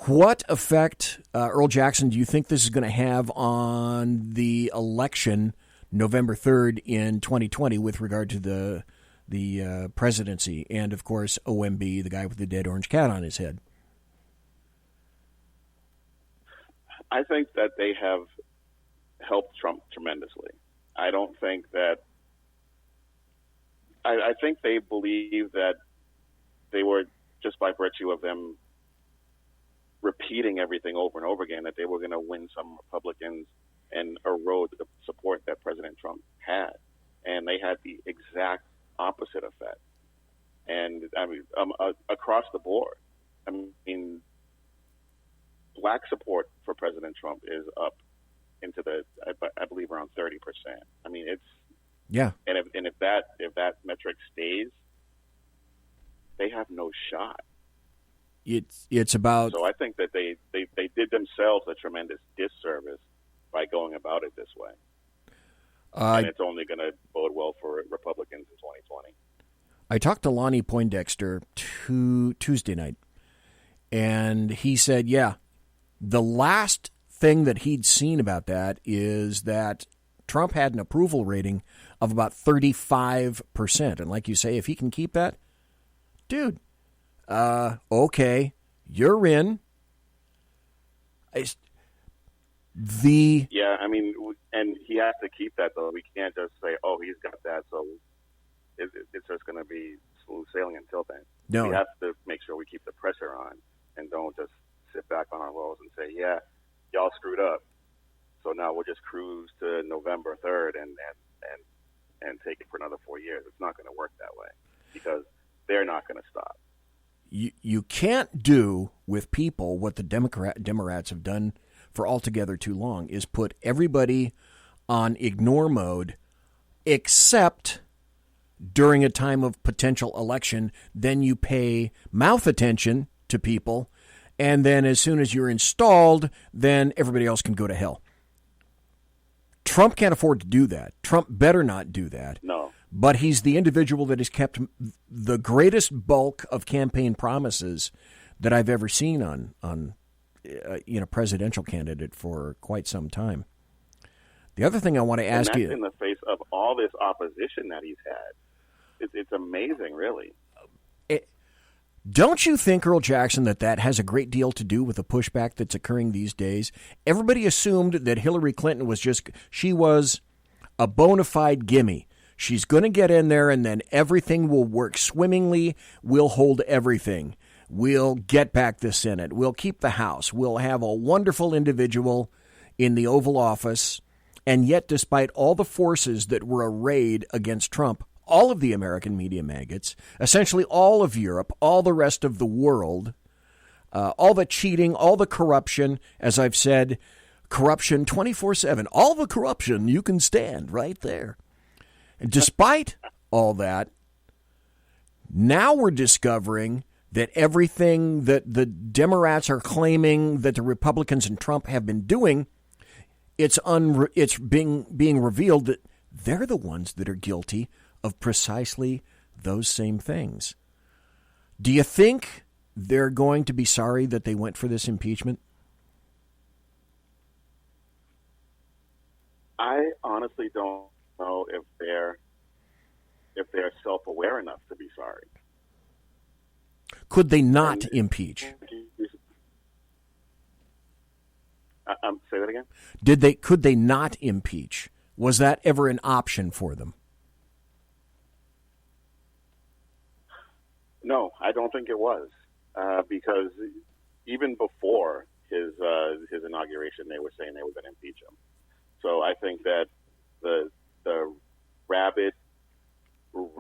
what effect, Earl Jackson, do you think this is going to have on the election November 3rd in 2020 with regard to the presidency and, of course, OMB, the guy with the dead orange cat on his head?
I think that they have helped Trump tremendously. I don't think that – I think they believe that they were, just by virtue of them repeating everything over and over again, that they were going to win some Republicans and erode the support that President Trump had. And they had the exact opposite effect. And I mean, across the board, I mean, black support for President Trump is up into I believe around 30%. I mean, it's And if that metric stays, they have no shot.
It's about.
So I think that they did themselves a tremendous disservice by going about it this way. And it's only going to bode well for Republicans in 2020.
I talked to Lonnie Poindexter Tuesday night, and he said, yeah, the last thing that he'd seen about that is that Trump had an approval rating of about 35%. And like you say, if he can keep that, dude, okay, you're in.
Yeah, I mean, and he has to keep that, though. We can't just say, oh, he's got that, so it's just going to be smooth sailing until then.
No.
We have to make sure we keep the pressure on and don't just sit back on our laurels and say, yeah, y'all screwed up, so now we'll just cruise to November 3rd and take it for another 4 years. It's not going to work that way because they're not going to stop.
You can't do with people what the Democrats have done for altogether too long, is put everybody on ignore mode except during a time of potential election. Then you pay mouth attention to people, and then as soon as you're installed, then everybody else can go to hell. Trump can't afford to do that. Trump better not do that.
No.
But he's the individual that has kept the greatest bulk of campaign promises that I've ever seen on presidential candidate for quite some time. The other thing I want to ask you,
in the face of all this opposition that he's had, it's amazing, really.
Don't you think, Earl Jackson, that has a great deal to do with the pushback that's occurring these days? Everybody assumed that Hillary Clinton she was a bona fide gimme. She's going to get in there and then everything will work swimmingly. We'll hold everything. We'll get back the Senate. We'll keep the House. We'll have a wonderful individual in the Oval Office. And yet, despite all the forces that were arrayed against Trump, all of the American media maggots, essentially all of Europe, all the rest of the world, all the cheating, all the corruption, as I've said, corruption 24/7, all the corruption you can stand right there. And despite all that, now we're discovering that everything that the Democrats are claiming that the Republicans and Trump have been doing, it's being revealed that they're the ones that are guilty of precisely those same things. Do you think they're going to be sorry that they went for this impeachment?
I honestly don't know if they're self-aware enough to be sorry.
Could they not impeach?
Say that again?
Could they not impeach? Was that ever an option for them?
No, I don't think it was, because even before his inauguration, they were saying they were going to impeach him. So I think that the rabid.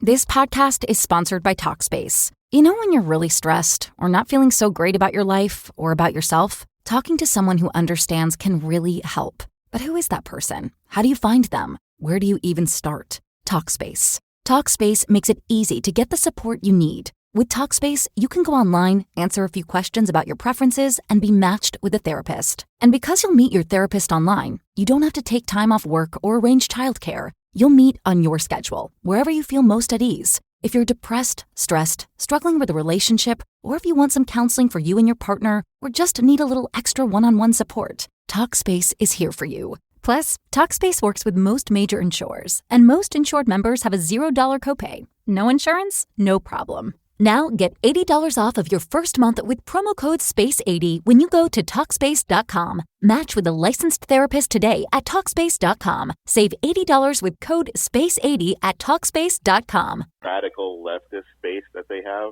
This podcast is sponsored by Talkspace. You know when you're really stressed or not feeling so great about your life or about yourself? Talking to someone who understands can really help. But who is that person? How do you find them? Where do you even start? Talkspace. Talkspace makes it easy to get the support you need. With Talkspace, you can go online, answer a few questions about your preferences, and be matched with a therapist. And because you'll meet your therapist online, you don't have to take time off work or arrange childcare. You'll meet on your schedule, wherever you feel most at ease. If you're depressed, stressed, struggling with a relationship, or if you want some counseling for you and your partner, or just need a little extra one-on-one support, Talkspace is here for you. Plus, Talkspace works with most major insurers, and most insured members have a $0 copay. No insurance? No problem. Now get $80 off of your first month with promo code SPACE80 when you go to Talkspace.com. Match with a licensed therapist today at Talkspace.com. Save $80 with code SPACE80 at Talkspace.com.
Radical leftist base that they have,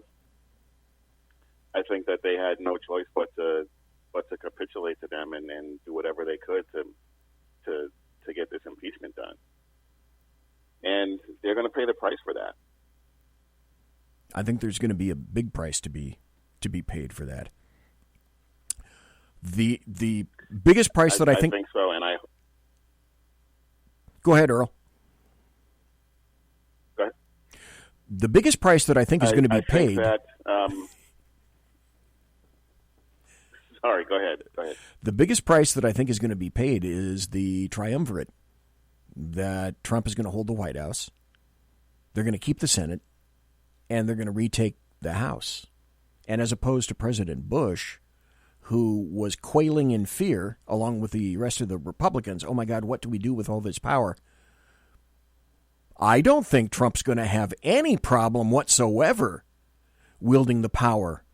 I think that they had no choice but to capitulate to them and do whatever they could to get this impeachment done. And they're going to pay the price for that.
I think there's going to be a big price to be paid for that. The biggest price that I think
so, and I
go ahead, Earl.
Go ahead.
The biggest price that I think is going to be paid.
That, sorry, go ahead.
The biggest price that I think is going to be paid is the triumvirate that Trump is going to hold the White House. They're going to keep the Senate. And they're going to retake the House. And as opposed to President Bush, who was quailing in fear, along with the rest of the Republicans, oh my God, what do we do with all this power? I don't think Trump's going to have any problem whatsoever wielding the power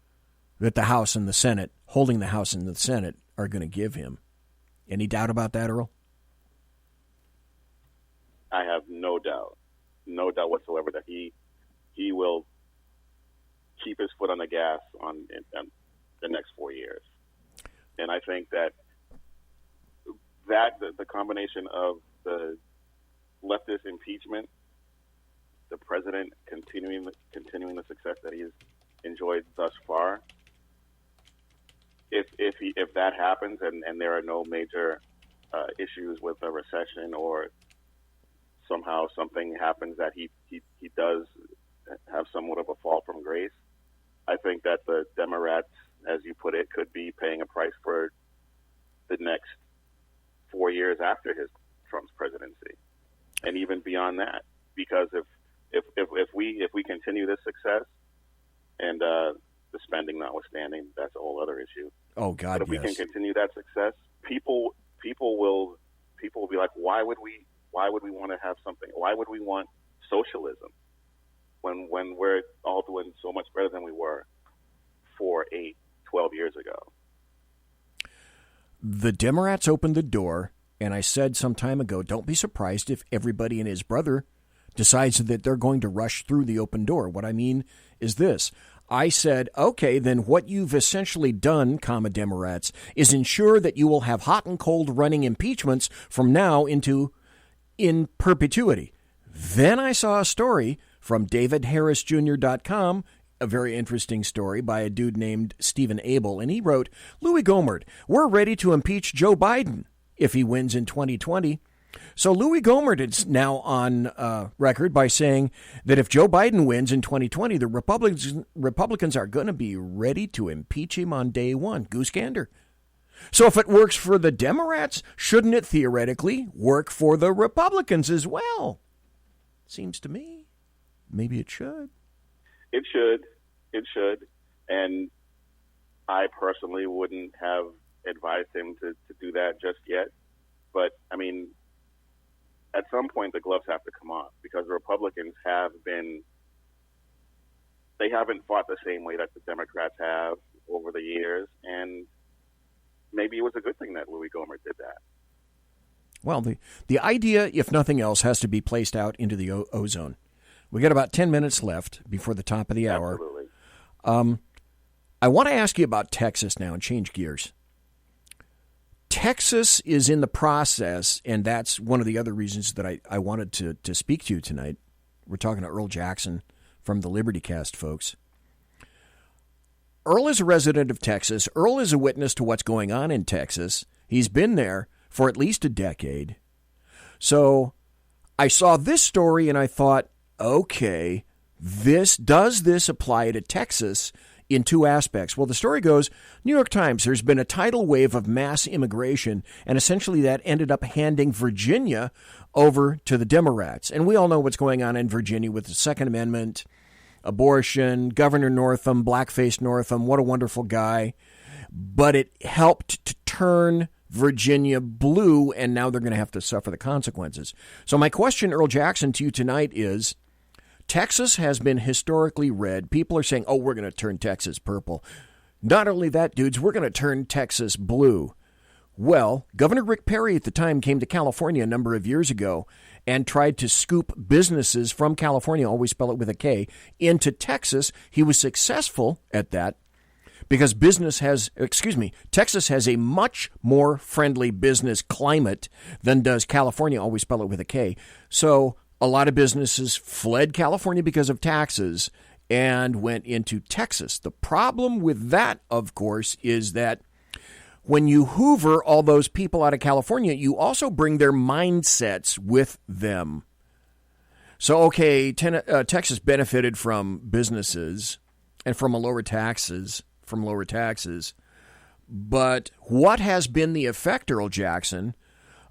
that the House and the Senate, holding the House and the Senate, are going to give him. Any doubt about that, Earl?
I have no doubt whatsoever that he will keep his foot on the gas on the next 4 years. And I think that the combination of the leftist impeachment, the president continuing the success that he's enjoyed thus far, if that happens and there are no major issues with a recession or somehow something happens that he does have somewhat of a fall from grace, I think that the Democrats, as you put it, could be paying a price for the next 4 years after Trump's presidency, and even beyond that. Because if we continue this success, and the spending notwithstanding, that's a whole other issue.
Oh God,
but if
yes.
we can continue that success, people will be like, why would we want to have something? Why would we want socialism? When we're all doing so much better than we were 4, 8, 12 years ago.
The Democrats opened the door, and I said some time ago, don't be surprised if everybody and his brother decides that they're going to rush through the open door. What I mean is this. I said, okay, then what you've essentially done, Democrats, is ensure that you will have hot and cold running impeachments from now in perpetuity. Then I saw a story from DavidHarrisJr.com, a very interesting story by a dude named Stephen Abel, and he wrote, Louis Gohmert, we're ready to impeach Joe Biden if he wins in 2020. So Louis Gohmert is now on record by saying that if Joe Biden wins in 2020, the Republicans are going to be ready to impeach him on day one. Goose gander. So if it works for the Democrats, shouldn't it theoretically work for the Republicans as well? Seems to me. Maybe it should.
It should. It should. And I personally wouldn't have advised him to do that just yet. But, I mean, at some point the gloves have to come off because the Republicans they haven't fought the same way that the Democrats have over the years. And maybe it was a good thing that Louis Gohmert did that.
Well, the idea, if nothing else, has to be placed out into the ozone. We got about 10 minutes left before the top of the hour.
Absolutely.
I want to ask you about Texas now and change gears. Texas is in the process, and that's one of the other reasons that I wanted to speak to you tonight. We're talking to Earl Jackson from the Liberty Cast, folks. Earl is a resident of Texas. Earl is a witness to what's going on in Texas. He's been there for at least a decade. So I saw this story and I thought, okay, does this apply to Texas in two aspects? Well, the story goes, New York Times, there's been a tidal wave of mass immigration, and essentially that ended up handing Virginia over to the Democrats. And we all know what's going on in Virginia with the Second Amendment, abortion, Governor Northam, blackface Northam, what a wonderful guy. But it helped to turn Virginia blue, and now they're going to have to suffer the consequences. So my question, Earl Jackson, to you tonight is, Texas has been historically red. People are saying, oh, we're going to turn Texas purple. Not only that, dudes, we're going to turn Texas blue. Well, Governor Rick Perry at the time came to California a number of years ago and tried to scoop businesses from California, always spell it with a K, into Texas. He was successful at that because Texas has a much more friendly business climate than does California, always spell it with a K. So a lot of businesses fled California because of taxes and went into Texas. The problem with that, of course, is that when you hoover all those people out of California, you also bring their mindsets with them. So, okay, Texas benefited from businesses and from lower taxes, but what has been the effect, Earl Jackson,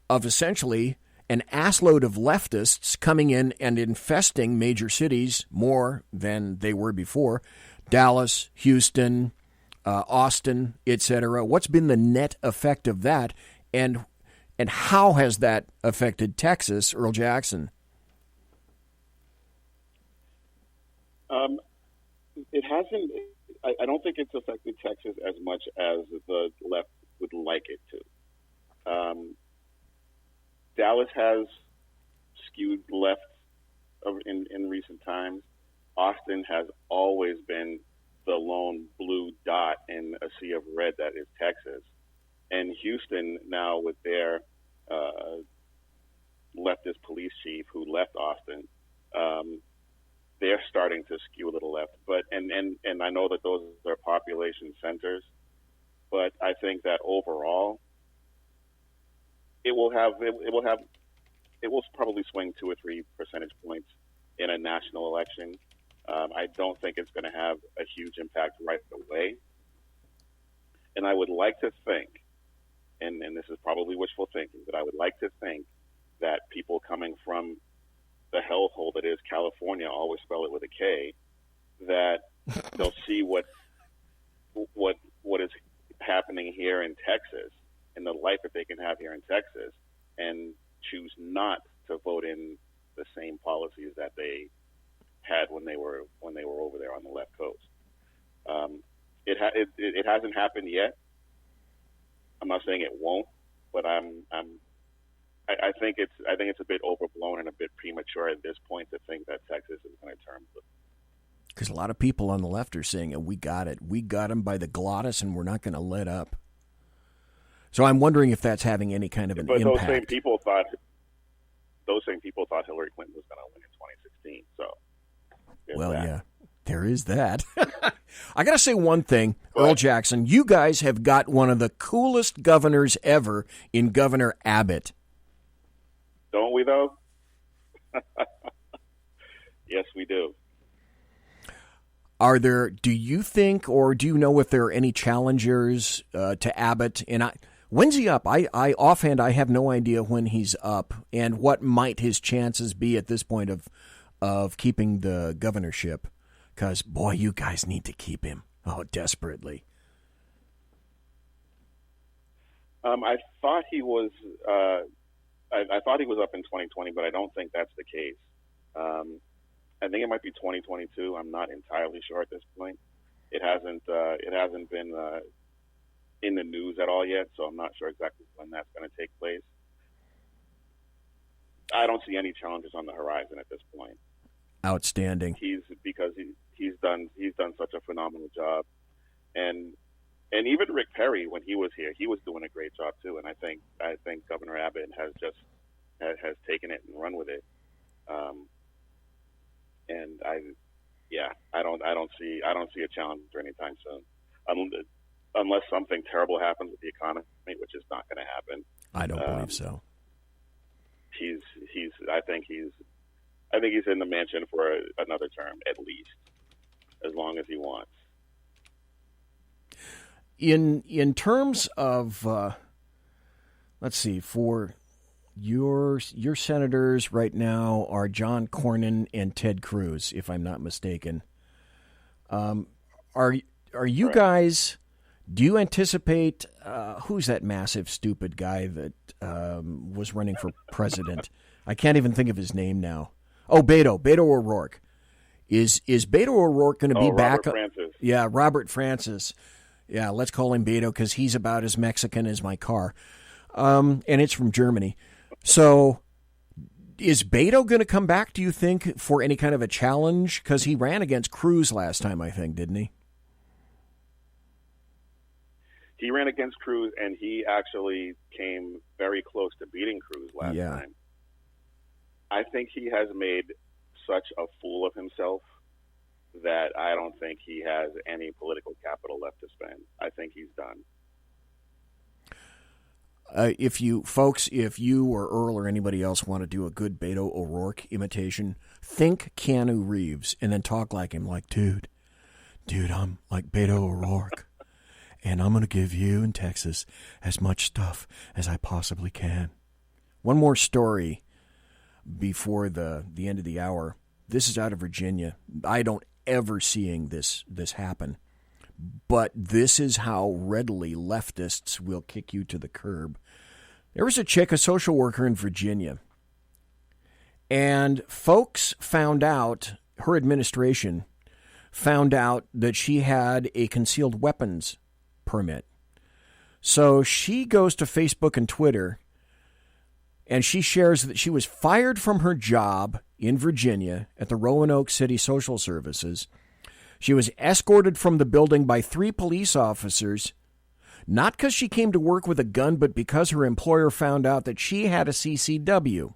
of essentially an assload of leftists coming in and infesting major cities more than they were before? Dallas, Houston, Austin, etc. What's been the net effect of that, and how has that affected Texas, Earl Jackson?
It hasn't. I don't think it's affected Texas as much as the left would like it to. Dallas has skewed left in recent times. Austin has always been the lone blue dot in a sea of red that is Texas. And Houston now with their leftist police chief who left Austin, they're starting to skew a little left. But and I know that those are population centers, but I think that overall it will probably swing 2 or 3 percentage points in a national election. I don't think it's going to have a huge impact right away. And I would like to think, and this is probably wishful thinking, but I would like to think that people coming from the hellhole that is California, always spell it with a K, that they'll see what is happening here in Texas and the life that they can have here in Texas, and choose not to vote in the same policies that they had when they were over there on the left coast. It hasn't happened yet. I'm not saying it won't, but I think it's a bit overblown and a bit premature at this point to think that Texas is going to turn blue.
Because a lot of people on the left are saying, we got it. We got them by the glottis, and we're not going to let up. So I'm wondering if that's having any kind of an impact.
Those same people thought Hillary Clinton was going to win in 2016. So,
well, yeah, there is that. I got to say one thing, Earl Jackson. You guys have got one of the coolest governors ever in Governor Abbott.
Don't we, though? Yes, we do.
Do you think, or do you know if there are any challengers to Abbott? And when's he up? I offhand, I have no idea when he's up, and what might his chances be at this point of keeping the governorship? Because, boy, you guys need to keep him. Oh, desperately.
I thought he was. I thought he was up in 2020, but I don't think that's the case. I think it might be 2022. I'm not entirely sure at this point. It hasn't been in the news at all yet, so I'm not sure exactly when that's going to take place. I don't see any challenges on the horizon at this point.
Outstanding.
He's done such a phenomenal job, and even Rick Perry, when he was here, he was doing a great job too. And I think Governor Abbott has taken it and run with it. And I don't see a challenge anytime soon, unless something terrible happens with the economy, which is not going to happen.
I don't believe so.
I think he's in the mansion for another term at least, as long as he wants.
In terms of, let's see, for your senators right now are John Cornyn and Ted Cruz, if I'm not mistaken. Are you guys? Do you anticipate who's that massive stupid guy that was running for president? I can't even think of his name now. Oh, Beto O'Rourke. Is Beto O'Rourke going to be back?
Francis.
Yeah, Robert Francis. Yeah, let's call him Beto because he's about as Mexican as my car. And it's from Germany. So is Beto going to come back, do you think, for any kind of a challenge? Because he ran against Cruz last time, I think, didn't he?
He ran against Cruz, and he actually came very close to beating Cruz last time. I think he has made such a fool of himself that I don't think he has any political capital left to spend. I think he's done.
If you or Earl or anybody else want to do a good Beto O'Rourke imitation, think Keanu Reeves and then talk like him, like, dude, I'm like Beto O'Rourke, and I'm going to give you in Texas as much stuff as I possibly can. One more story before the end of the hour. This is out of Virginia. I don't ever seeing this happen. But this is how readily leftists will kick you to the curb. There was a chick, a social worker in Virginia, and folks found out, her administration found out that she had a concealed weapons permit. So she goes to Facebook and Twitter, and she shares that she was fired from her job in Virginia at the Roanoke City Social Services. She was escorted from the building by 3 police officers, not because she came to work with a gun, but because her employer found out that she had a CCW.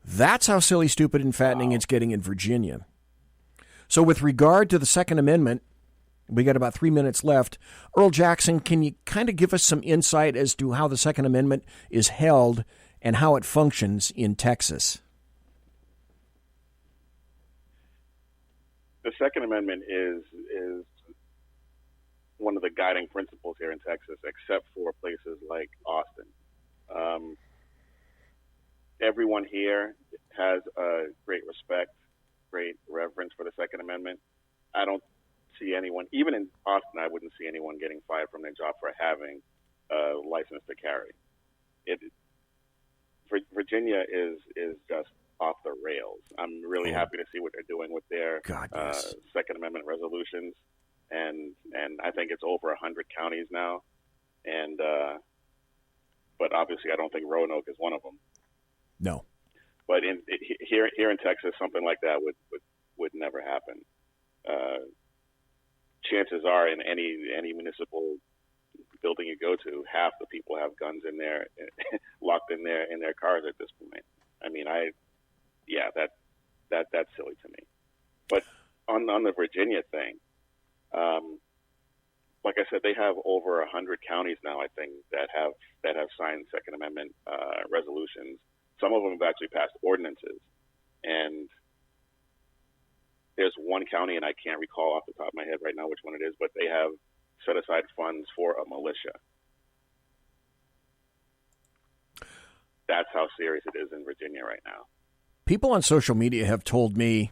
That's how silly, stupid, and fattening it's getting in Virginia. So with regard to the Second Amendment, we got about 3 minutes left. Earl Jackson, can you kind of give us some insight as to how the Second Amendment is held and how it functions in Texas?
The Second Amendment is one of the guiding principles here in Texas, except for places like Austin. Everyone here has a great respect, great reverence for the Second Amendment. I don't see anyone, even in Austin, I wouldn't see anyone getting fired from their job for having a license to carry. Virginia is just off the rails. I'm really happy to see what they're doing with their Second Amendment resolutions, and I think it's over 100 counties now, and but obviously I don't think Roanoke is one of them.
No,
but here in Texas, something like that would never happen. Chances are, in any municipal building you go to, half the people have guns in there, locked in their cars at this point. I mean, that's silly to me. But on the Virginia thing, like like I said, they have over 100 counties now, I think, that have signed Second Amendment resolutions. Some of them have actually passed ordinances. And there's one county, and I can't recall off the top of my head right now which one it is, but they have set aside funds for a militia. That's how serious it is in Virginia right now.
People on social media have told me,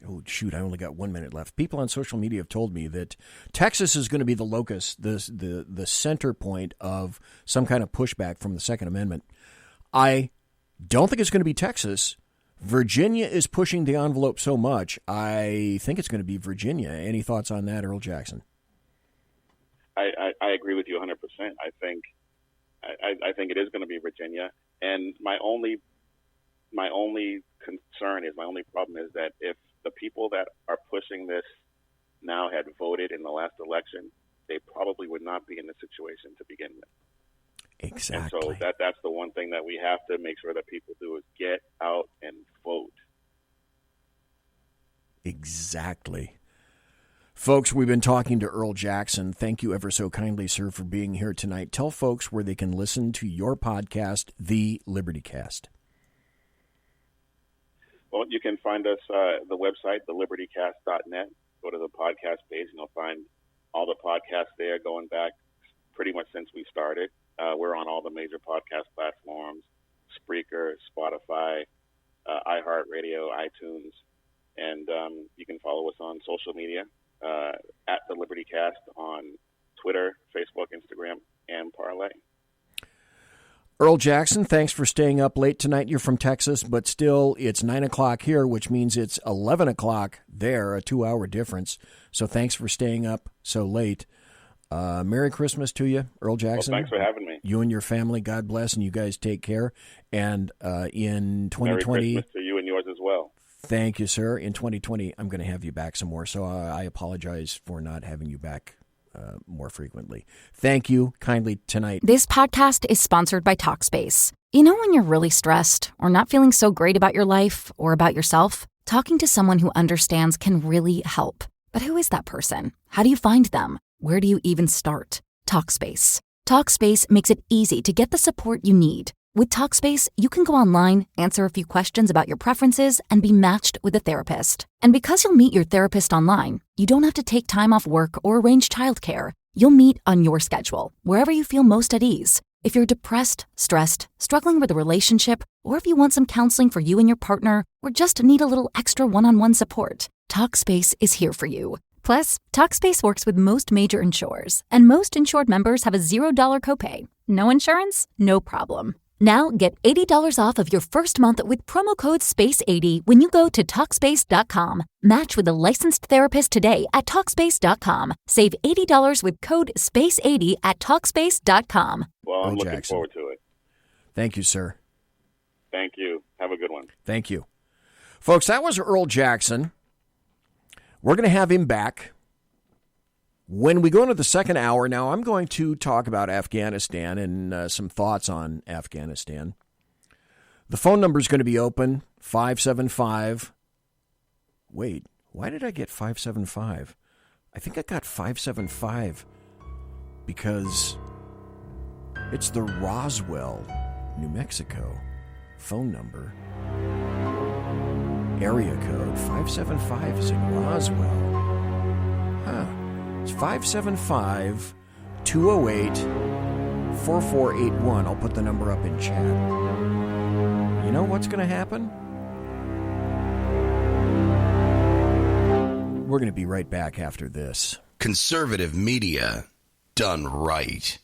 oh, shoot, I only got 1 minute left. People on social media have told me that Texas is going to be the locus, the center point of some kind of pushback from the Second Amendment. I don't think it's going to be Texas. Virginia is pushing the envelope so much, I think it's going to be Virginia. Any thoughts on that, Earl Jackson?
I agree with you 100%. I think it is going to be Virginia. And my only concern is, my only problem is that if the people that are pushing this now had voted in the last election, they probably would not be in this situation to begin with.
Exactly.
And so that's the one thing that we have to make sure that people do is get out and vote.
Exactly. Folks, we've been talking to Earl Jackson. Thank you ever so kindly, sir, for being here tonight. Tell folks where they can listen to your podcast, The Liberty Cast.
Well, you can find us the website, thelibertycast.net. Go to the podcast page, and you'll find all the podcasts there going back pretty much since we started. We're on all the major podcast platforms, Spreaker, Spotify, iHeartRadio, iTunes, and you can follow us on social media at The Liberty Cast on Twitter, Facebook, Instagram, and Parlay.
Earl Jackson, thanks for staying up late tonight. You're from Texas, but still it's 9 o'clock here, which means it's 11 o'clock there, a 2-hour difference. So thanks for staying up so late. Merry Christmas to you, Earl Jackson.
Well, thanks for having me.
You and your family, God bless, and you guys take care. And in 2020...
Merry Christmas to you and yours as well.
Thank you, sir. In 2020, I'm going to have you back some more, so I apologize for not having you back more frequently. Thank you kindly tonight.
This podcast is sponsored by Talkspace. You know when you're really stressed or not feeling so great about your life or about yourself? Talking to someone who understands can really help. But who is that person? How do you find them? Where do you even start? Talkspace. Talkspace makes it easy to get the support you need. With Talkspace, you can go online, answer a few questions about your preferences, and be matched with a therapist. And because you'll meet your therapist online, you don't have to take time off work or arrange childcare. You'll meet on your schedule, wherever you feel most at ease. If you're depressed, stressed, struggling with a relationship, or if you want some counseling for you and your partner, or just need a little extra one-on-one support, Talkspace is here for you. Plus, Talkspace works with most major insurers, and most insured members have a $0 copay. No insurance? No problem. Now get $80 off of your first month with promo code SPACE80 when you go to Talkspace.com. Match with a licensed therapist today at Talkspace.com. Save $80 with code SPACE80 at Talkspace.com.
Well, I'm
Earl
looking
Jackson.
forward to it.
Thank you, sir.
Thank you. Have a good one.
Thank you. Folks, that was Earl Jackson. We're going to have him back when we go into the second hour. Now, I'm going to talk about Afghanistan and some thoughts on Afghanistan. The phone number is going to be open, 575. Wait, why did I get 575? I think I got 575 because it's the Roswell, New Mexico phone number. Area code 575 is in Roswell. Huh. It's 575-208-4481. I'll put the number up in chat. You know what's going to happen? We're going to be right back after this.
Conservative media done right.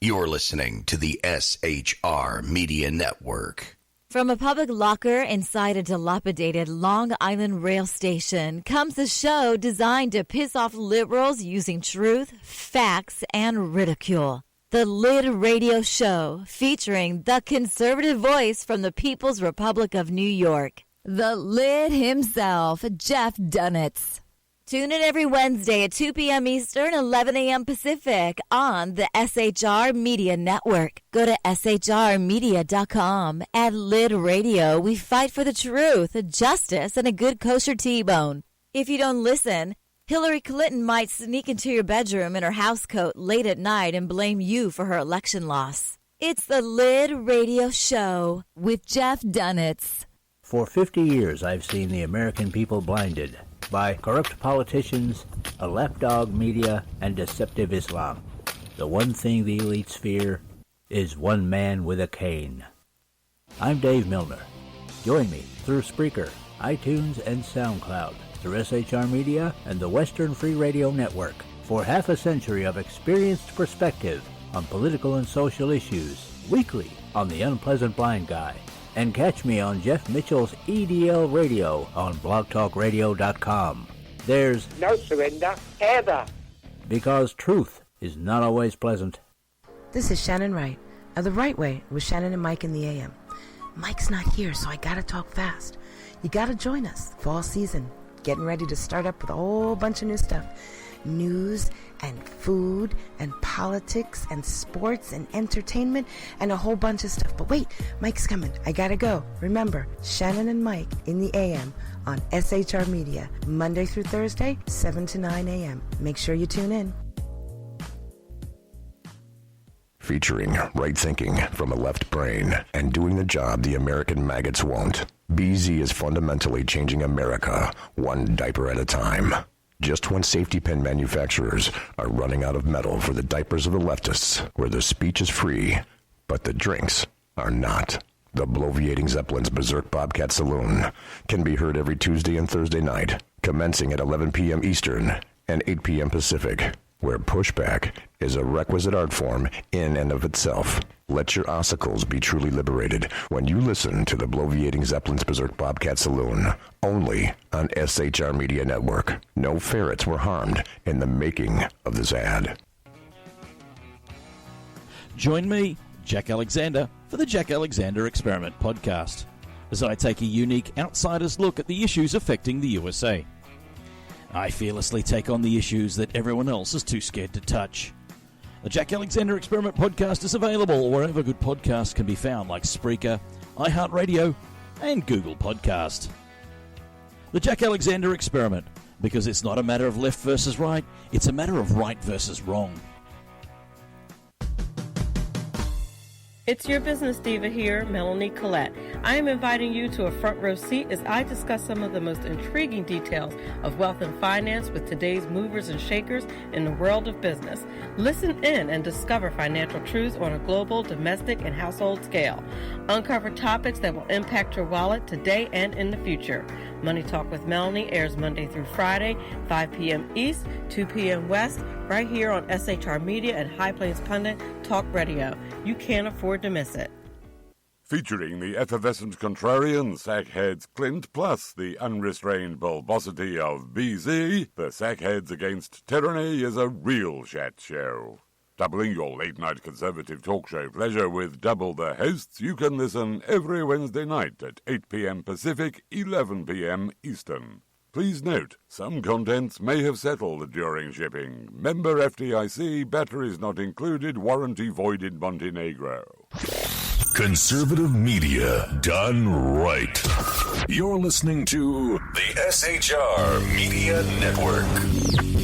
You're listening to the SHR Media Network.
From a public locker inside a dilapidated Long Island rail station comes a show designed to piss off liberals using truth, facts, and ridicule. The Lid Radio Show, featuring the conservative voice from the People's Republic of New York, the Lid himself, Jeff Dunitz. Tune in every Wednesday at 2 p.m. Eastern, 11 a.m. Pacific on the SHR Media Network. Go to shrmedia.com. At Lid Radio, we fight for the truth, justice, and a good kosher T-bone. If you don't listen, Hillary Clinton might sneak into your bedroom in her housecoat late at night and blame you for her election loss. It's the Lid Radio Show with Jeff Dunitz.
For 50 years, I've seen the American people blinded by corrupt politicians, a lapdog media, and deceptive Islam. The one thing the elites fear is one man with a cane. I'm Dave Milner. Join me through Spreaker, iTunes, and SoundCloud, through SHR Media and the Western Free Radio Network, for half a century of experienced perspective on political and social issues, weekly on The Unpleasant Blind Guy. And catch me on Jeff Mitchell's EDL Radio on blogtalkradio.com. There's
no surrender, ever.
Because truth is not always pleasant.
This is Shannon Wright of The Right Way with Shannon and Mike in the AM. Mike's not here, so I gotta talk fast. You gotta join us. Fall season. Getting ready to start up with a whole bunch of new stuff. News and food and politics and sports and entertainment and a whole bunch of stuff. But wait, Mike's coming. I gotta go. Remember, Shannon and Mike in the AM on SHR Media, Monday through Thursday, 7 to 9 a.m. Make sure you tune in.
Featuring right thinking from a left brain and doing the job the American maggots won't. BZ is fundamentally changing America one diaper at a time. Just when safety pin manufacturers are running out of metal for the diapers of the leftists, where the speech is free, but the drinks are not. The bloviating Zeppelin's Berserk Bobcat Saloon can be heard every Tuesday and Thursday night, commencing at 11 p.m. Eastern and 8 p.m. Pacific, where pushback is a requisite art form in and of itself. Let your ossicles be truly liberated when you listen to the bloviating Zeppelin's Berserk Bobcat Saloon, only on SHR Media Network. No ferrets were harmed in the making of this ad.
Join me, Jack Alexander, for the Jack Alexander Experiment podcast, as I take a unique outsider's look at the issues affecting the USA. I fearlessly take on the issues that everyone else is too scared to touch. The Jack Alexander Experiment podcast is available wherever good podcasts can be found, like Spreaker, iHeartRadio, and Google Podcast. The Jack Alexander Experiment, because it's not a matter of left versus right, it's a matter of right versus wrong.
It's your business diva here, Melanie Collette. I am inviting you to a front row seat as I discuss some of the most intriguing details of wealth and finance with today's movers and shakers in the world of business. Listen in and discover financial truths on a global, domestic, and household scale. Uncover topics that will impact your wallet today and in the future. Money Talk with Melanie airs Monday through Friday, 5 p.m. East, 2 p.m. West, right here on SHR Media and High Plains Pundit Talk Radio. You can't afford to miss it.
Featuring the effervescent contrarian Sackheads Clint, plus the unrestrained bulbosity of BZ, the Sackheads Against Tyranny is a real chat show. Doubling your late-night conservative talk show pleasure with double the hosts, you can listen every Wednesday night at 8 p.m. Pacific, 11 p.m. Eastern. Please note, some contents may have settled during shipping. Member FDIC, batteries not included, warranty void in Montenegro.
Conservative media done right. You're listening to the SHR Media Network.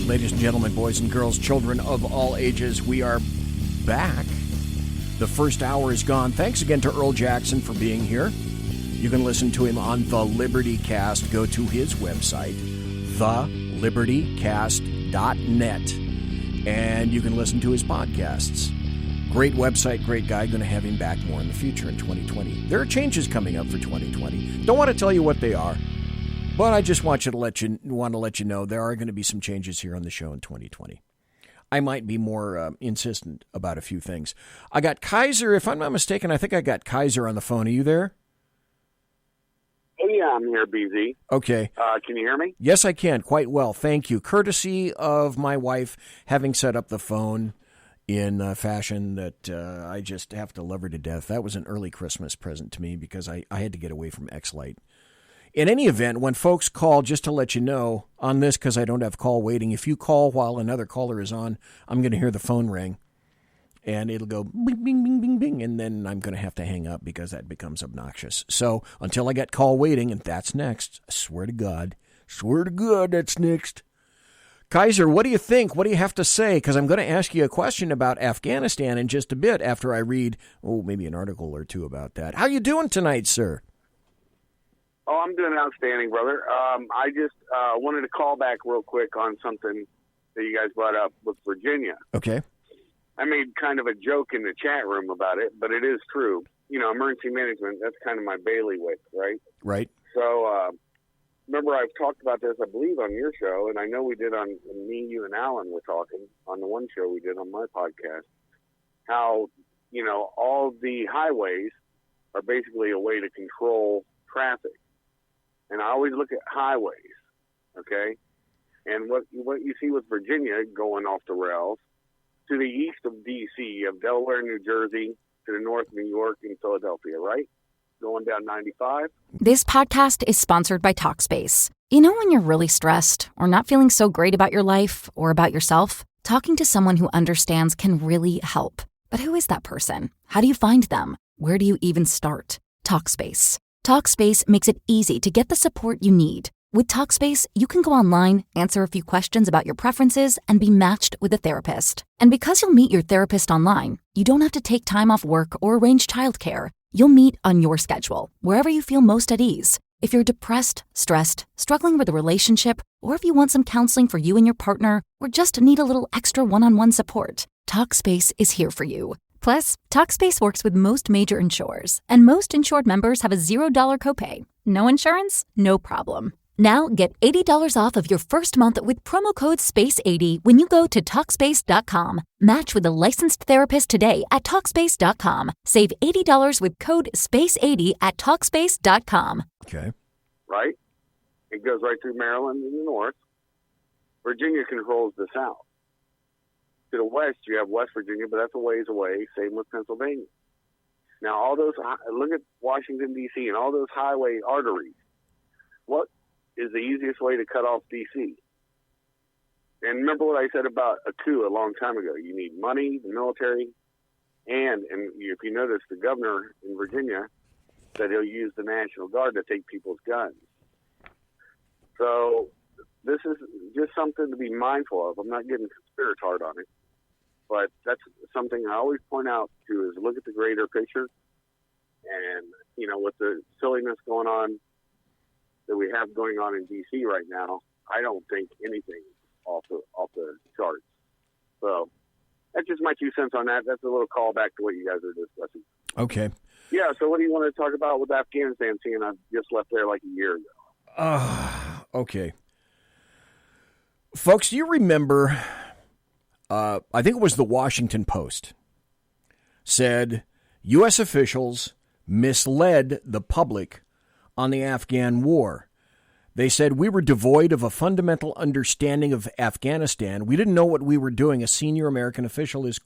Ladies and gentlemen, boys and girls, children of all ages, we are back. The first hour is gone. Thanks again to Earl Jackson for being here. You can listen to him on the Liberty Cast. Go to his website, thelibertycast.net, and you can listen to his podcasts. Great website, great guy. Going to have him back more in the future in 2020. There are changes coming up for 2020. Don't want to tell you what they are, but I just want to let you know there are going to be some changes here on the show in 2020. I might be more insistent about a few things. I got Kaiser, if I'm not mistaken, I think I got Kaiser on the phone. Are you there?
Oh, yeah, I'm here, BZ.
Okay.
Can you hear me?
Yes, I can. Quite well. Thank you. Courtesy of my wife having set up the phone in fashion that I just have to love her to death. That was an early Christmas present to me because I had to get away from X-Lite. In any event, when folks call, just to let you know, on this, because I don't have call waiting, if you call while another caller is on, I'm going to hear the phone ring. And it'll go bing, bing, bing, bing, bing, and then I'm going to have to hang up because that becomes obnoxious. So until I get call waiting, and that's next, I swear to God, that's next. Kaiser, what do you think? What do you have to say? Because I'm going to ask you a question about Afghanistan in just a bit after I read, maybe an article or two about that. How you doing tonight, sir?
Oh, I'm doing outstanding, brother. I just wanted to call back real quick on something that you guys brought up with Virginia.
Okay.
I made kind of a joke in the chat room about it, but it is true. You know, emergency management, that's kind of my bailiwick, right?
Right.
So, remember I've talked about this, I believe, on your show, and I know we did on, me, you, and Alan were talking on the one show we did on my podcast, how, you know, all the highways are basically a way to control traffic. And I always look at highways, okay? And what you see with Virginia going off the rails, to the east of D.C., you have Delaware, New Jersey, to the north, New York, and Philadelphia, right? Going down 95.
This podcast is sponsored by Talkspace. You know when you're really stressed or not feeling so great about your life or about yourself? Talking to someone who understands can really help. But who is that person? How do you find them? Where do you even start? Talkspace. Talkspace makes it easy to get the support you need. With Talkspace, you can go online, answer a few questions about your preferences, and be matched with a therapist. And because you'll meet your therapist online, you don't have to take time off work or arrange childcare. You'll meet on your schedule, wherever you feel most at ease. If you're depressed, stressed, struggling with a relationship, or if you want some counseling for you and your partner, or just need a little extra one-on-one support, Talkspace is here for you. Plus, Talkspace works with most major insurers, and most insured members have a $0 copay. No insurance? No problem. Now get $80 off of your first month with promo code SPACE80 when you go to Talkspace.com. Match with a licensed therapist today at Talkspace.com. Save $80 with code SPACE80 at Talkspace.com.
Okay.
Right? It goes right through Maryland in the north. Virginia controls the south. To the west, you have West Virginia, but that's a ways away. Same with Pennsylvania. Now, all those, look at Washington, D.C., and all those highway arteries. What is the easiest way to cut off D.C.? And remember what I said about a coup a long time ago. You need money, the military, and if you notice, the governor in Virginia said he'll use the National Guard to take people's guns. So this is just something to be mindful of. I'm not getting conspiratorial on it, but that's something I always point out to is look at the greater picture. And, you know, with the silliness going on that we have going on in D.C. right now, I don't think anything off the charts. So that's just my 2 cents on that. That's a little callback to what you guys are discussing.
Okay.
Yeah, so what do you want to talk about with Afghanistan, seeing I've just left there like a year ago?
Okay. Folks, do you remember, I think it was the Washington Post, said U.S. officials misled the public on the Afghan war. They said we were devoid of a fundamental understanding of Afghanistan. We didn't know what we were doing, a senior American official is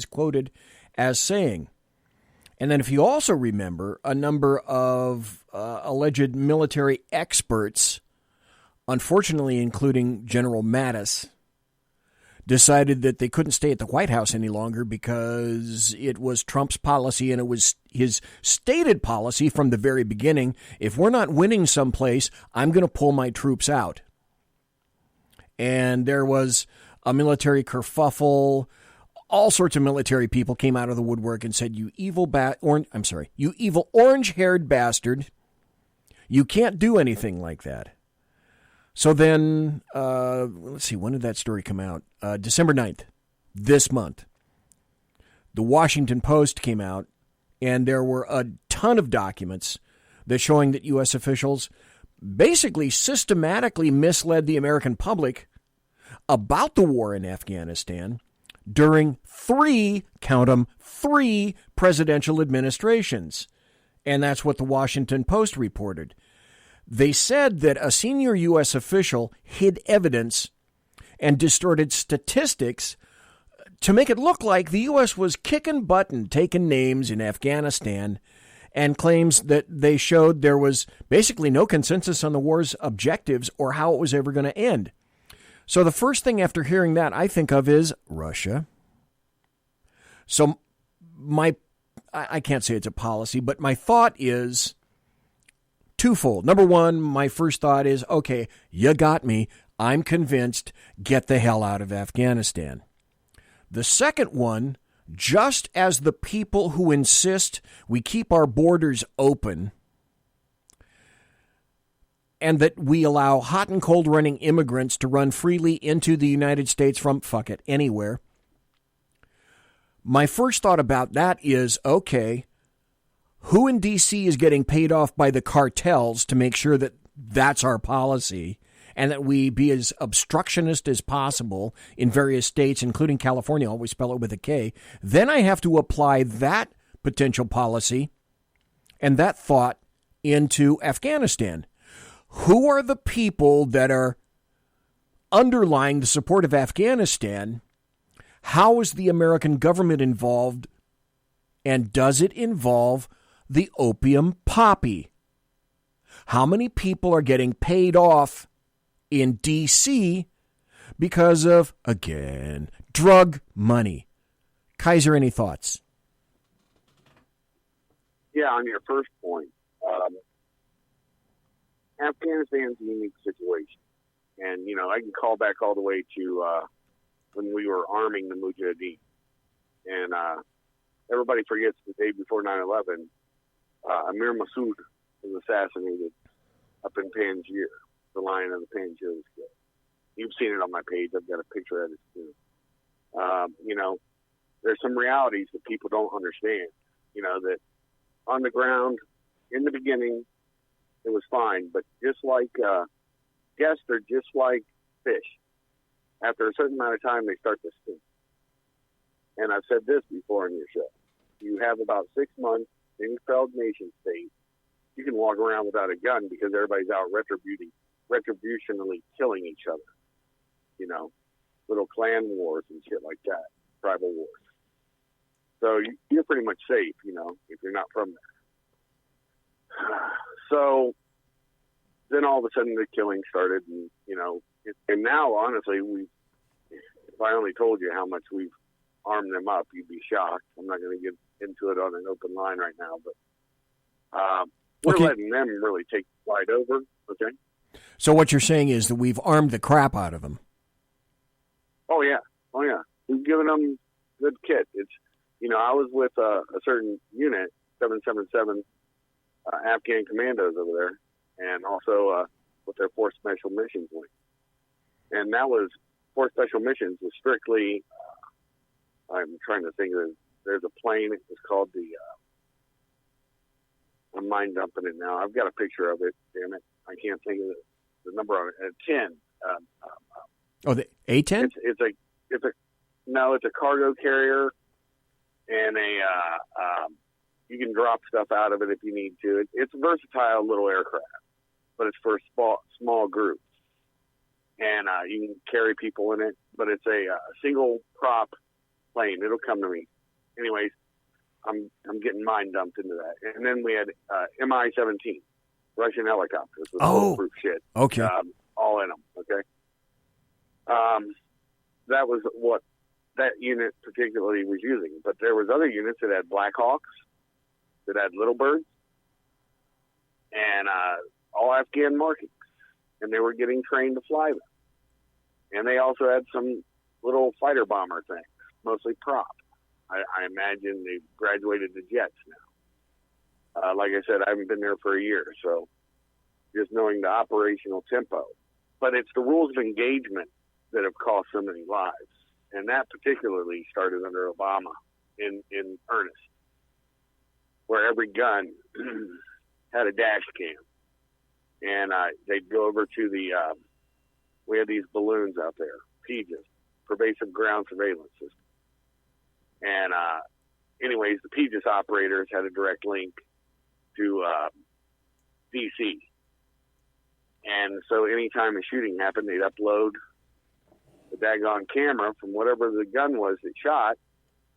quoted as saying. And then if you also remember, a number of alleged military experts, unfortunately including General Mattis, decided that they couldn't stay at the White House any longer because it was Trump's policy and it was his stated policy from the very beginning. If we're not winning someplace, I'm going to pull my troops out. And there was a military kerfuffle. All sorts of military people came out of the woodwork and said, you evil orange-haired bastard, you can't do anything like that. So then, let's see, when did that story come out? December 9th, this month. The Washington Post came out, and there were a ton of documents that showing that U.S. officials basically systematically misled the American public about the war in Afghanistan during three presidential administrations. And that's what the Washington Post reported. They said that a senior U.S. official hid evidence and distorted statistics to make it look like the U.S. was kicking butt and taking names in Afghanistan, and claims that they showed there was basically no consensus on the war's objectives or how it was ever going to end. So the first thing after hearing that I think of is Russia. So I can't say it's a policy, but my thought is twofold. Number one, my first thought is, okay, you got me. I'm convinced, get the hell out of Afghanistan. The second one, just as the people who insist we keep our borders open and that we allow hot and cold running immigrants to run freely into the United States from, anywhere. My first thought about that is, okay, who in D.C. is getting paid off by the cartels to make sure that that's our policy and that we be as obstructionist as possible in various states, including California, always spell it with a K? Then I have to apply that potential policy and that thought into Afghanistan. Who are the people that are underlying the support of Afghanistan? How is the American government involved? And does it involve the opium poppy? How many people are getting paid off in D.C. because of, again, drug money? Kaiser, any thoughts?
Yeah, on your first point, Afghanistan's a unique situation. And, I can call back all the way to when we were arming the Mujahideen. And everybody forgets the day before 9/11, Amir Massoud was assassinated up in Panjshir, the lion of the Panjshir was killed. You've seen it on my page. I've got a picture of it too. There's some realities that people don't understand. That on the ground, in the beginning, it was fine. But just like guests are just like fish. After a certain amount of time, they start to stink. And I've said this before in your show. You have about 6 months in a failed nation state. You can walk around without a gun because everybody's out retributionally killing each other. Little clan wars and shit like that, tribal wars. So you're pretty much safe, if you're not from there. So then all of a sudden the killing started, and and now honestly, if I only told you how much we've armed them up, you'd be shocked. I'm not going to get into it on an open line right now, but we're letting them really take the fight over. Okay.
So what you're saying is that we've armed the crap out of them.
Oh yeah. We've given them good kit. It's I was with a certain unit, 777 Afghan commandos over there, and also with their Force Special Missions wing. And that was Force Special Missions was strictly. I'm trying to think of. There's a plane. It was called the. I'm mind dumping it now. I've got a picture of it. Damn it! I can't think of the number on it. 10.
The A-10?
It's a cargo carrier, and you can drop stuff out of it if you need to. It's a versatile little aircraft, but it's for small groups, and you can carry people in it. But it's a single prop plane. It'll come to me. Anyways, I'm getting mind dumped into that. And then we had Mi-17 Russian helicopters with bulletproof shit.
Okay.
All in them. Okay. That was what that unit particularly was using. But there was other units that had Black Hawks, that had Little Birds, and all Afghan markings. And they were getting trained to fly them. And they also had some little fighter bomber things, mostly prop. I imagine they've graduated to jets now. Like I said, I haven't been there for a year, so just knowing the operational tempo. But it's the rules of engagement that have cost so many lives. And that particularly started under Obama in earnest, where every gun had a dash cam. And they'd go over to we had these balloons out there, PGIS, Pervasive Ground Surveillance System. And anyways, the PGIS operators had a direct link to D.C. And so anytime a shooting happened, they'd upload the daggone camera from whatever the gun was that shot.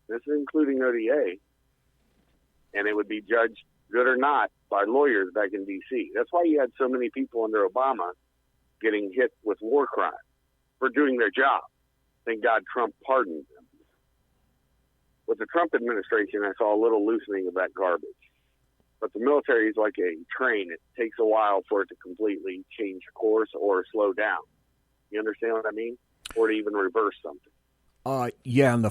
This is including ODA. And it would be judged good or not by lawyers back in D.C. That's why you had so many people under Obama getting hit with war crimes for doing their job. Thank God Trump pardoned them. With the Trump administration, I saw a little loosening of that garbage. But the military is like a train. It takes a while for it to completely change course or slow down. You understand what I mean? Or to even reverse something.
Yeah, and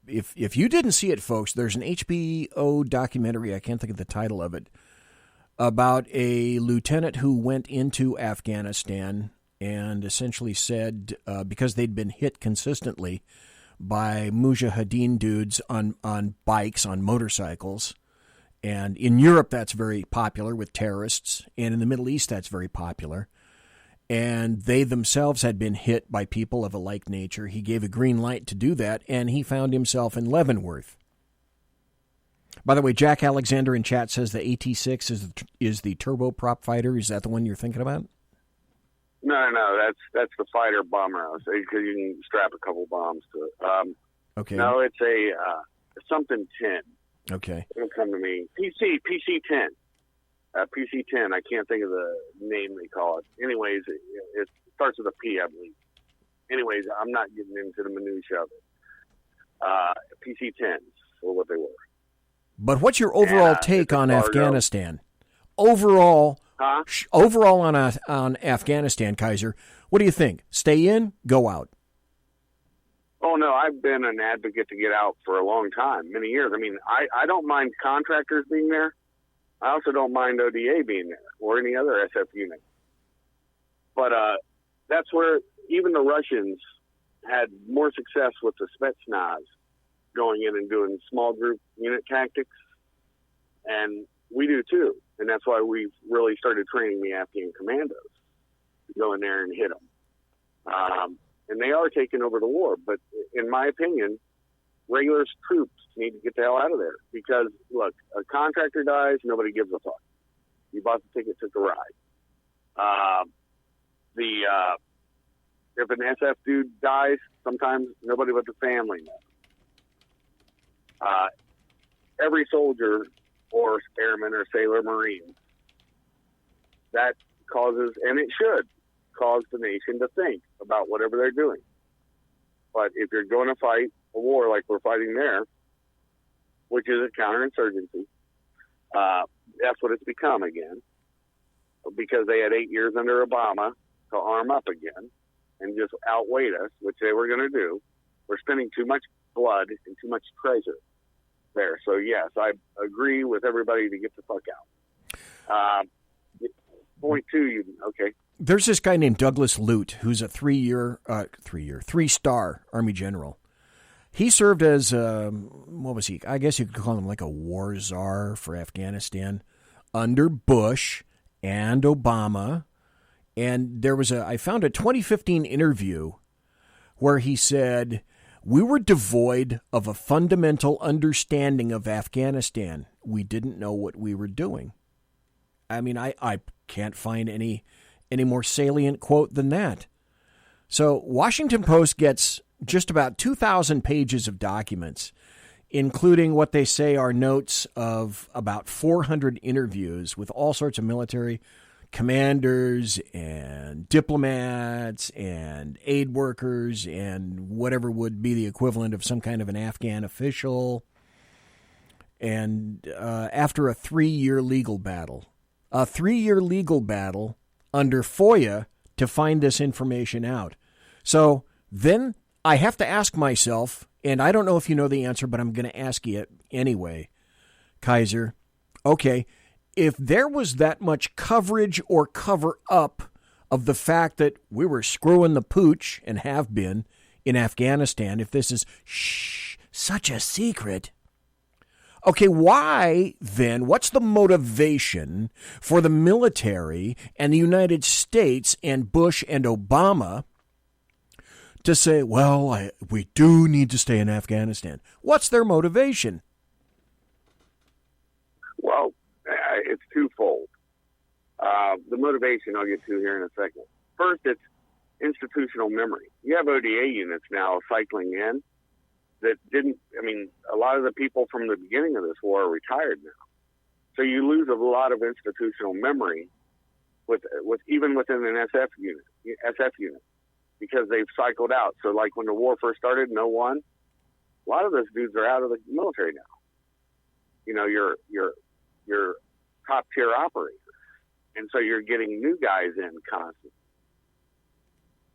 if you didn't see it, folks, there's an HBO documentary, I can't think of the title of it, about a lieutenant who went into Afghanistan and essentially said, because they'd been hit consistently by mujahideen dudes on bikes, on motorcycles, and in Europe that's very popular with terrorists, and in the Middle East that's very popular, and they themselves had been hit by people of a like nature. He gave a green light to do that, and he found himself in Leavenworth. By the way, Jack Alexander in chat says the AT-6 is the turboprop fighter. Is that the one you're thinking about?
No, that's the fighter bomber. Because you can strap a couple bombs to it.
Okay.
No, it's a something 10.
Okay.
It'll come to me. PC-10. PC-10. I can't think of the name they call it. Anyways, it starts with a P, I believe. Anyways, I'm not getting into the minutia of it. PC-10s or what they were.
But what's your overall take on Afghanistan? Overall on Afghanistan, Kaiser, what do you think? Stay in, go out?
Oh, no, I've been an advocate to get out for a long time, many years. I mean, I don't mind contractors being there. I also don't mind ODA being there or any other SF unit. But that's where even the Russians had more success with the Spetsnaz going in and doing small group unit tactics. And we do too. And that's why we've really started training the Afghan commandos to go in there and hit them. And they are taking over the war. But in my opinion, regular troops need to get the hell out of there. Because, look, a contractor dies, nobody gives a fuck. You bought the ticket, took the ride. If an SF dude dies, sometimes nobody but the family knows. Every soldier or airman or sailor, marine, that causes, and it should cause the nation to think about whatever they're doing. But if you're going to fight a war like we're fighting there, which is a counterinsurgency, that's what it's become again, because they had 8 years under Obama to arm up again and just outweighed us, which they were going to do. We're spending too much blood and too much treasure there. So, yes, I agree with everybody to get the fuck out. Point two, okay.
There's this guy named Douglas Lute, who's a three-star Army general. He served as, what was he? I guess you could call him like a war czar for Afghanistan under Bush and Obama. And there was I found a 2015 interview where he said, "We were devoid of a fundamental understanding of Afghanistan. We didn't know what we were doing." I mean, I can't find any more salient quote than that. So Washington Post gets just about 2,000 pages of documents, including what they say are notes of about 400 interviews with all sorts of military commanders and diplomats and aid workers and whatever would be the equivalent of some kind of an Afghan official. And after a 3-year legal battle under FOIA to find this information out. So then I have to ask myself, and I don't know if you know the answer, but I'm going to ask you it anyway, Kaiser. Okay, if there was that much coverage or cover up of the fact that we were screwing the pooch and have been in Afghanistan, if this is such a secret, okay, why then, what's the motivation for the military and the United States and Bush and Obama to say, well, we do need to stay in Afghanistan? What's their motivation?
Well, it's twofold. The motivation I'll get to here in a second. First, it's institutional memory. You have ODA units now cycling in that didn't, I mean, a lot of the people from the beginning of this war are retired now. So you lose a lot of institutional memory with even within an SF unit, because they've cycled out. So like when the war first started in 2001, a lot of those dudes are out of the military now. You know, you're top tier operators. And so you're getting new guys in constantly.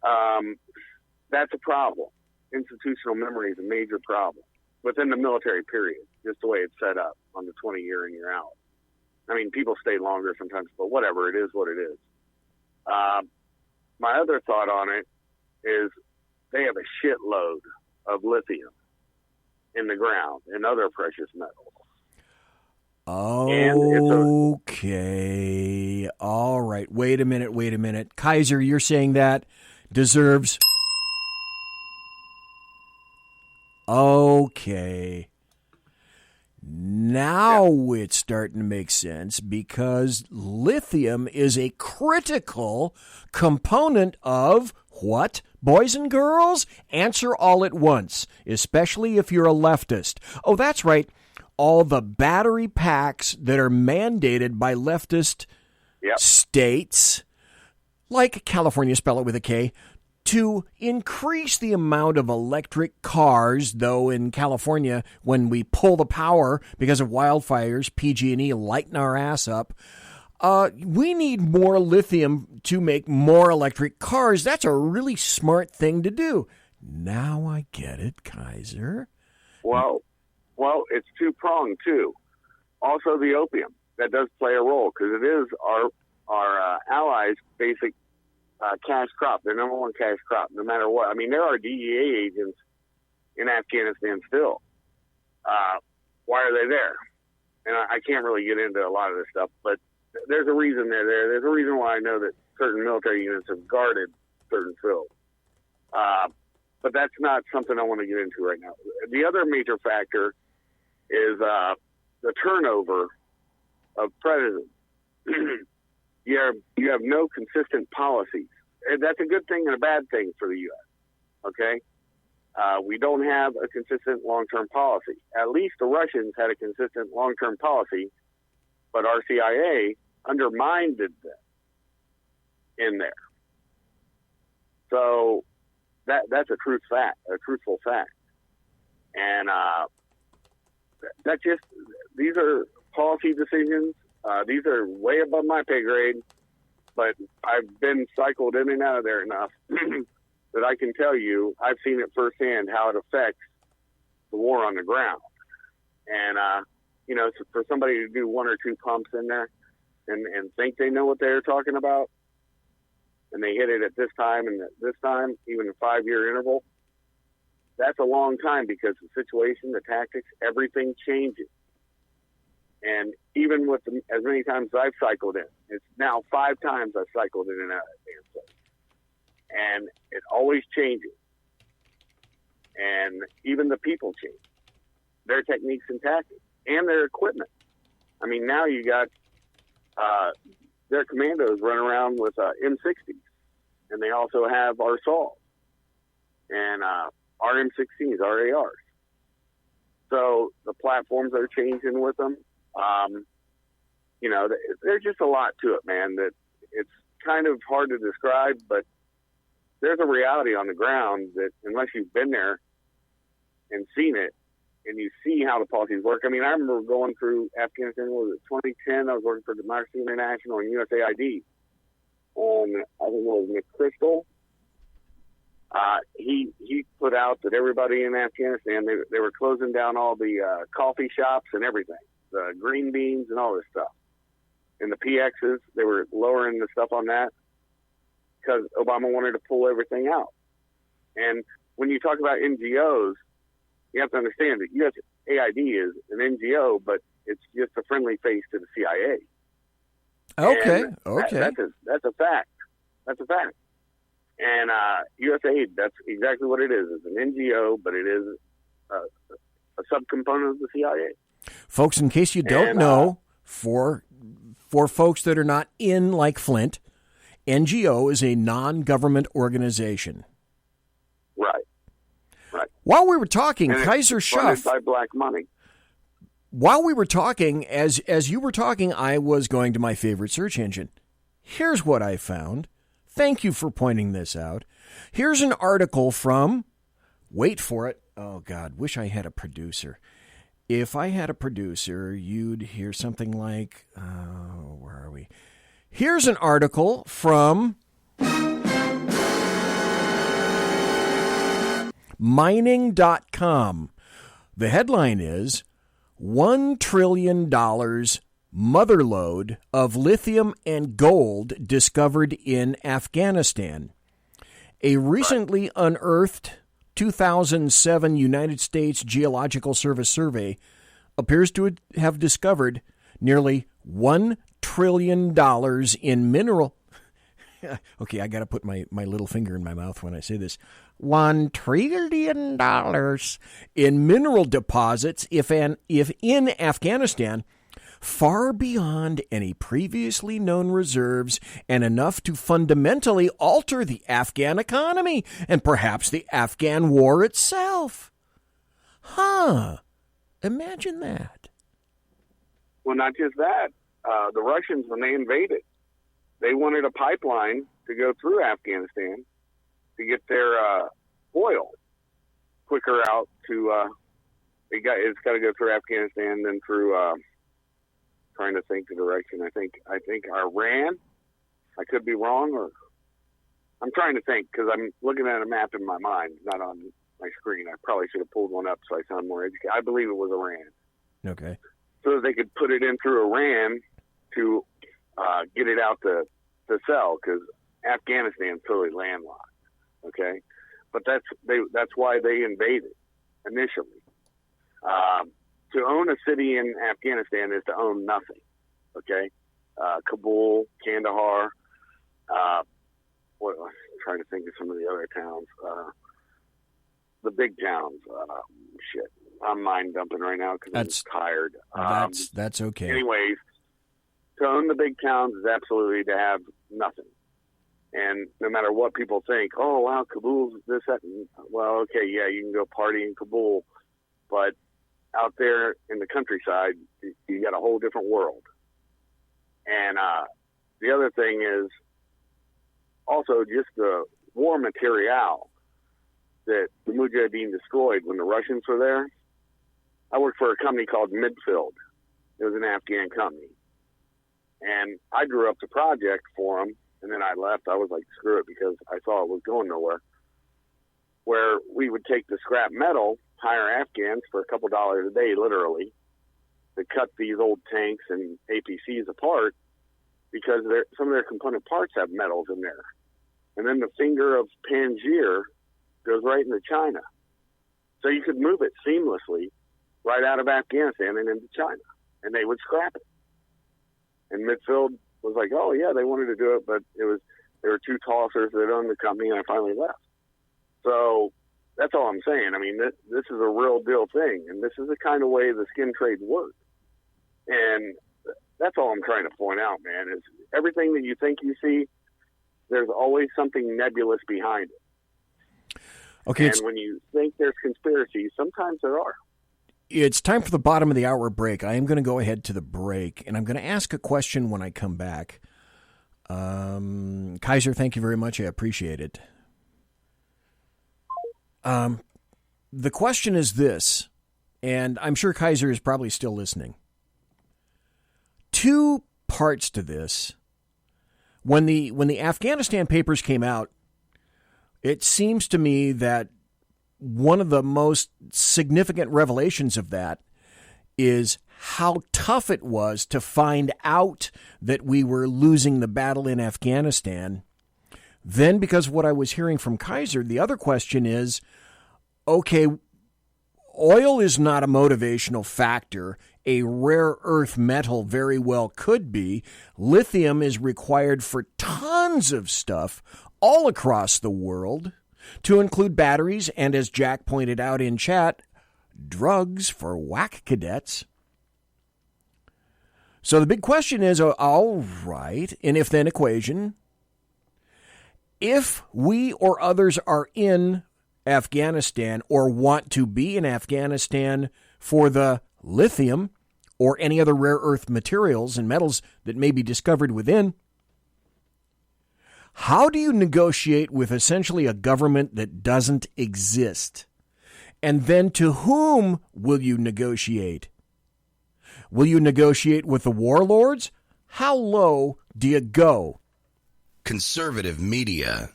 That's a problem. Institutional memory is a major problem within the military period, just the way it's set up on the 20-year in, year out. I mean, people stay longer sometimes, but whatever, it is what it is. My other thought on it is they have a shitload of lithium in the ground and other precious metals.
Okay. All right. Wait a minute. Kaiser, you're saying that deserves... Okay. Now it's starting to make sense because lithium is a critical component of what? Boys and girls? Answer all at once, especially if you're a leftist. Oh, that's right. All the battery packs that are mandated by leftist states, like California, spell it with a K, to increase the amount of electric cars, though in California, when we pull the power because of wildfires, PG&E lighten our ass up, we need more lithium to make more electric cars. That's a really smart thing to do. Now I get it, Kaiser.
Well, it's two-pronged, too. Also, the opium. That does play a role because it is our allies' basic cash crop, their number one cash crop, no matter what. I mean, there are DEA agents in Afghanistan still. Why are they there? And I can't really get into a lot of this stuff, but there's a reason they're there. There's a reason why I know that certain military units have guarded certain fields. But that's not something I want to get into right now. The other major factor is the turnover of presidents. You have no consistent policies. And that's a good thing and a bad thing for the U.S., okay? We don't have a consistent long-term policy. At least the Russians had a consistent long-term policy, but our CIA undermined them in there. So that's a truthful fact. And these are policy decisions. These are way above my pay grade, but I've been cycled in and out of there enough that I can tell you I've seen it firsthand how it affects the war on the ground. And, so for somebody to do one or two pumps in there and think they know what they're talking about, and they hit it at this time and at this time, even a 5-year interval, that's a long time because the situation, the tactics, everything changes. And even with as many times as I've cycled in, it's now 5 times I've cycled in and out of that damn place. And it always changes. And even the people change. Their techniques and tactics. And their equipment. I mean, now you got their commandos run around with M60s. And they also have our saws. And our M16s, our ARs. So the platforms are changing with them. There's just a lot to it, man, that it's kind of hard to describe, but there's a reality on the ground that unless you've been there and seen it and you see how the policies work. I mean, I remember going through Afghanistan, was it 2010? I was working for Democracy International and USAID. And I think it was McChrystal. He put out that everybody in Afghanistan, they were closing down all the coffee shops and everything. The green beans and all this stuff. And the PXs, they were lowering the stuff on that because Obama wanted to pull everything out. And when you talk about NGOs, you have to understand that USAID is an NGO, but it's just a friendly face to the CIA.
Okay,
That's a fact. That's a fact. And USAID, that's exactly what it is. It's an NGO, but it is a subcomponent of the CIA.
Folks, in case you don't know, for folks that are not in like Flint, NGO is a non-government organization.
Right.
While we were talking,
and
Kaiser Schuff,
by black money.
While we were talking, as you were talking, I was going to my favorite search engine. Here's what I found. Thank you for pointing this out. Here's an article from, wait for it. Oh, God, wish I had a producer. If I had a producer, you'd hear something like, where are we? Here's an article from mining.com. The headline is $1 trillion motherlode of lithium and gold discovered in Afghanistan. A recently unearthed 2007 United States Geological Service survey appears to have discovered nearly $1 trillion in mineral. Okay, I got to put my little finger in my mouth when I say this. $1 trillion in mineral deposits if in Afghanistan, far beyond any previously known reserves and enough to fundamentally alter the Afghan economy and perhaps the Afghan war itself. Imagine that.
Well, not just that. The Russians, when they invaded, they wanted a pipeline to go through Afghanistan to get their oil quicker out to. It's got to go through Afghanistan, then through. Trying to think the direction. I think Iran. I could be wrong, or I'm trying to think because I'm looking at a map in my mind, not on my screen. I probably should have pulled one up so I sound more educated. I believe it was Iran.
Okay.
So that they could put it in through Iran to get it out to sell, because Afghanistan's totally landlocked. Okay, but that's why they invaded initially. To own a city in Afghanistan is to own nothing. Okay, Kabul, Kandahar. I'm trying to think of some of the other towns. The big towns. Shit, I'm mind dumping right now because I'm tired.
That's okay.
Anyways, to own the big towns is absolutely to have nothing. And no matter what people think, oh wow, Kabul's this, that, and, well, okay, yeah, you can go party in Kabul, but out there in the countryside, you got a whole different world. And the other thing is also just the war material that the Mujahideen destroyed when the Russians were there. I worked for a company called Midfield. It was an Afghan company. And I drew up the project for them, and then I left. I was like, screw it, because I saw it was going nowhere. Where we would take the scrap metal, hire Afghans for a couple dollars a day, literally, to cut these old tanks and APCs apart, because some of their component parts have metals in there. And then the finger of Panjshir goes right into China. So you could move it seamlessly right out of Afghanistan and into China, and they would scrap it. And Midfield was like, oh, yeah, they wanted to do it, but there were two tossers that owned the company, and I finally left. So that's all I'm saying. I mean, this is a real deal thing, and this is the kind of way the skin trade works. And that's all I'm trying to point out, man, is everything that you think you see, there's always something nebulous behind it.
Okay,
and when you think there's conspiracies, sometimes there are.
It's time for the bottom of the hour break. I am going to go ahead to the break, and I'm going to ask a question when I come back. Kaiser, thank you very much. I appreciate it. The question is this, and I'm sure Kaiser is probably still listening. Two parts to this. When the Afghanistan papers came out, it seems to me that one of the most significant revelations of that is how tough it was to find out that we were losing the battle in Afghanistan. Then, because of what I was hearing from Kaiser, the other question is, okay, oil is not a motivational factor. A rare earth metal very well could be. Lithium is required for tons of stuff all across the world, to include batteries and, as Jack pointed out in chat, drugs for whack cadets. So the big question is, all right, an if-then equation. If we or others are in Afghanistan or want to be in Afghanistan for the lithium or any other rare earth materials and metals that may be discovered within, how do you negotiate with essentially a government that doesn't exist? And then to whom will you negotiate? Will you negotiate with the warlords? How low do you go?
Conservative media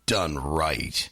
done right.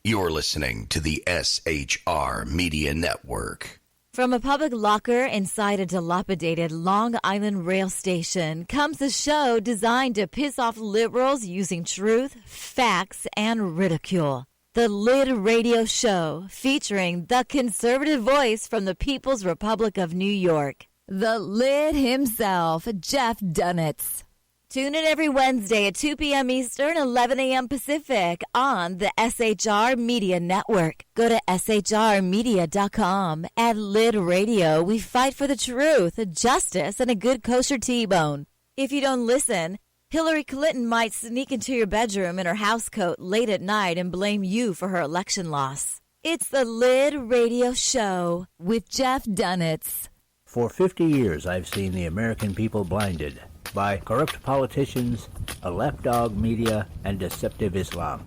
You're listening to the SHR Media Network.
From a public locker inside a dilapidated Long Island rail station comes a show designed to piss off liberals using truth, facts, and ridicule. The Lid Radio Show, featuring the conservative voice from the People's Republic of New York, the Lid himself, Jeff Dunitz. Tune in every Wednesday at 2 p.m. Eastern, 11 a.m. Pacific on the SHR Media Network. Go to shrmedia.com. At Lid Radio, we fight for the truth, justice, and a good kosher T-bone. If you don't listen, Hillary Clinton might sneak into your bedroom in her housecoat late at night and blame you for her election loss. It's the Lid Radio Show with Jeff Dunitz.
For 50 years, I've seen the American people blinded by corrupt politicians, a lapdog media, and deceptive Islam.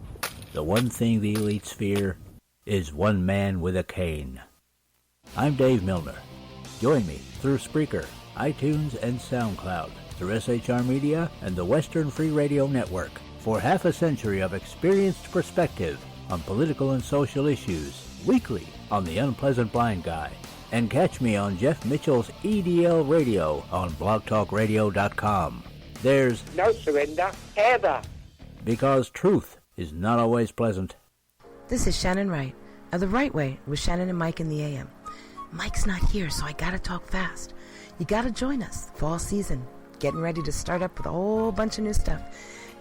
The one thing the elites fear is one man with a cane. I'm Dave Milner. Join me through Spreaker, iTunes, and SoundCloud, through SHR Media and the Western Free Radio Network, for half a century of experienced perspective on political and social issues, weekly on The Unpleasant Blind Guy. And catch me on Jeff Mitchell's EDL Radio on blogtalkradio.com. There's
no surrender, ever.
Because truth is not always pleasant.
This is Shannon Wright of The Right Way with Shannon and Mike in the AM. Mike's not here, so I gotta talk fast. You gotta join us. Fall season. Getting ready to start up with a whole bunch of new stuff.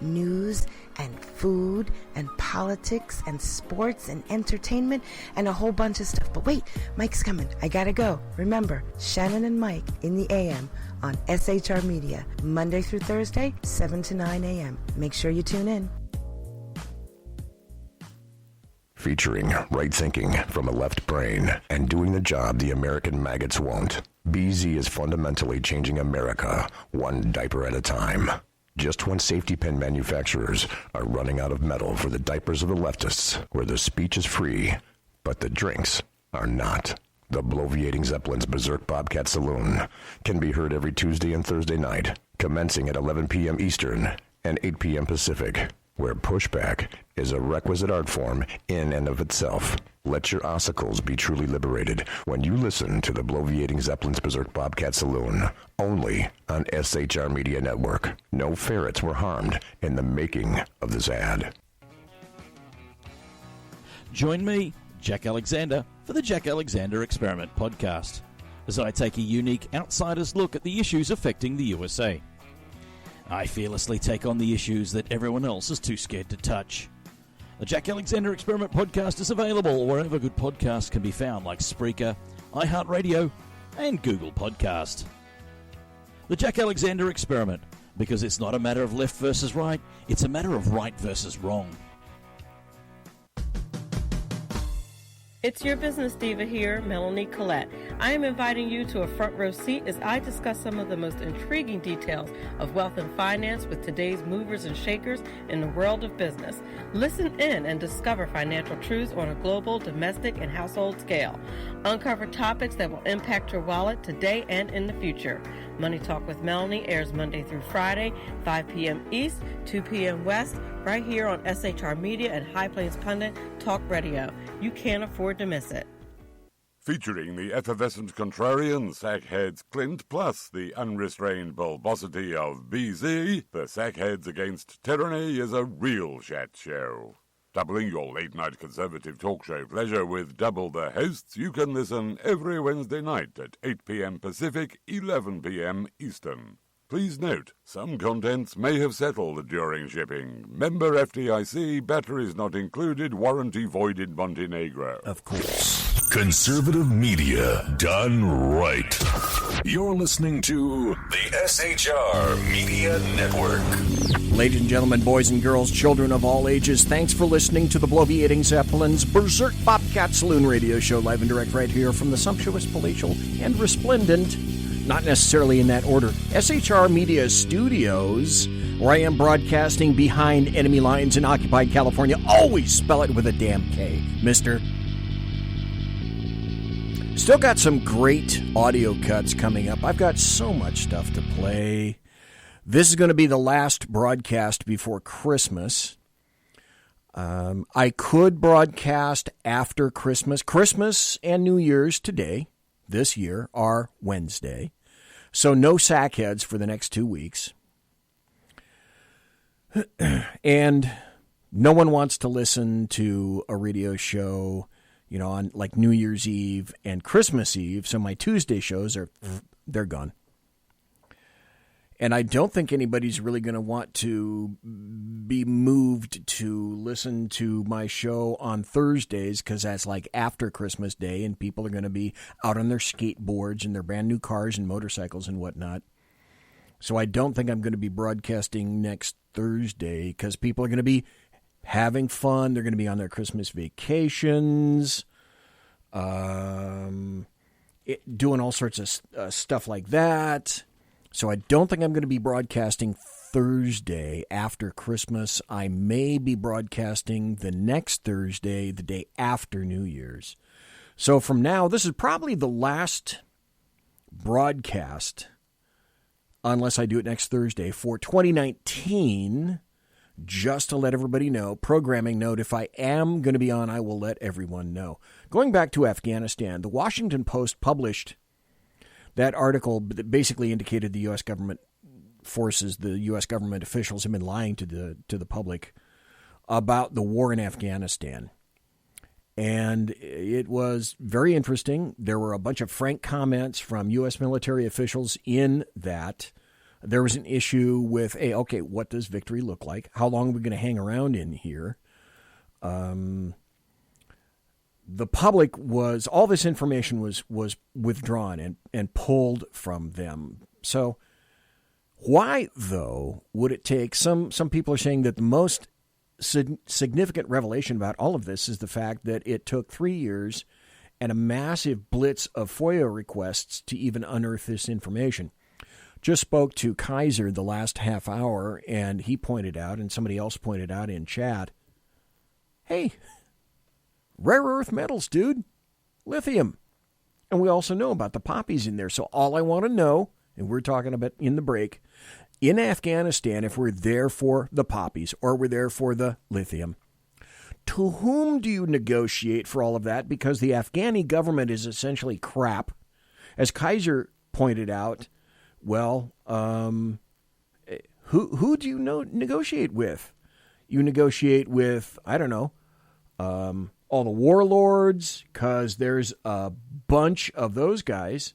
News and food and politics and sports and entertainment and a whole bunch of stuff. But wait, Mike's coming. I gotta go. Remember, Shannon and Mike in the AM on SHR Media, Monday through Thursday, 7 to 9 a.m. Make sure you tune in.
Featuring right thinking from a left brain and doing the job the American maggots won't. BZ is fundamentally changing America, one diaper at a time. Just when safety pin manufacturers are running out of metal for the diapers of the leftists, where the speech is free, but the drinks are not. The Bloviating Zeppelin's Berserk Bobcat Saloon can be heard every Tuesday and Thursday night, commencing at 11 p.m. Eastern and 8 p.m. Pacific, where pushback is a requisite art form in and of itself. Let your ossicles be truly liberated when you listen to the Bloviating Zeppelin's Berserk Bobcat Saloon, only on SHR Media Network. No ferrets were harmed in the making of this ad.
Join me, Jack Alexander, for the Jack Alexander Experiment podcast, as I take a unique outsider's look at the issues affecting the USA. I fearlessly take on the issues that everyone else is too scared to touch. The Jack Alexander Experiment podcast is available wherever good podcasts can be found, like Spreaker, iHeartRadio, and Google Podcast. The Jack Alexander Experiment, because it's not a matter of left versus right, it's a matter of right versus wrong.
It's your business diva here, Melanie Collette. I am inviting you to a front row seat as I discuss some of the most intriguing details of wealth and finance with today's movers and shakers in the world of business. Listen in and discover financial truths on a global, domestic, and household scale. Uncover topics that will impact your wallet today and in the future. Money Talk with Melanie airs Monday through Friday, 5 p.m. East, 2 p.m. West, right here on SHR Media and High Plains Pundit Talk Radio. You can't afford to miss it.
Featuring the effervescent contrarian sackheads Clint plus the unrestrained bulbosity of BZ, the Sackheads Against Tyranny is a real chat show. Doubling your late-night conservative talk show pleasure with double the hosts, you can listen every Wednesday night at 8 p.m. Pacific, 11 p.m. Eastern. Please note, some contents may have settled during shipping. Member FDIC, batteries not included, warranty void in Montenegro.
Of course. Conservative media done right. You're listening to the SHR Media Network.
Ladies and gentlemen, boys and girls, children of all ages, thanks for listening to the Bloviating Zeppelin's Berserk Bobcat Saloon radio show, live and direct right here from the sumptuous, palatial, and resplendent, not necessarily in that order, SHR Media Studios, where I am broadcasting behind enemy lines in occupied California. Always spell it with a damn K, mister. Still got some great audio cuts coming up. I've got so much stuff to play. This is going to be the last broadcast before Christmas. I could broadcast after Christmas. Christmas and New Year's today, this year, are Wednesday. So no sackheads for the next 2 weeks. And no one wants to listen to a radio show, on like New Year's Eve and Christmas Eve. So my Tuesday shows they're gone. And I don't think anybody's really going to want to be moved to listen to my show on Thursdays, because that's like after Christmas Day, and people are going to be out on their skateboards and their brand new cars and motorcycles and whatnot. So I don't think I'm going to be broadcasting next Thursday, because people are going to be having fun. They're going to be on their Christmas vacations, doing all sorts of stuff like that. So I don't think I'm going to be broadcasting Thursday after Christmas. I may be broadcasting the next Thursday, the day after New Year's. So from now, this is probably the last broadcast, unless I do it next Thursday, for 2019. Just to let everybody know, programming note, if I am going to be on, I will let everyone know. Going back to Afghanistan, the Washington Post published that article that basically indicated the U.S. government forces, the U.S. government officials have been lying to the public about the war in Afghanistan. And it was very interesting. There were a bunch of frank comments from U.S. military officials in that. There was an issue with, okay, what does victory look like? How long are we going to hang around in here? The public was, all this information was withdrawn and pulled from them. So why, though, would it take, some people are saying that the most significant revelation about all of this is the fact that it took 3 years and a massive blitz of FOIA requests to even unearth this information. Just spoke to Kaiser the last half hour, and he pointed out, and somebody else pointed out in chat, hey, rare earth metals, dude. Lithium. And we also know about the poppies in there. So all I want to know, and we're talking about in the break, in Afghanistan, if we're there for the poppies or we're there for the lithium, to whom do you negotiate for all of that? Because the Afghani government is essentially crap. As Kaiser pointed out, well, who do you negotiate with? You negotiate with, I don't know, all the warlords, because there's a bunch of those guys.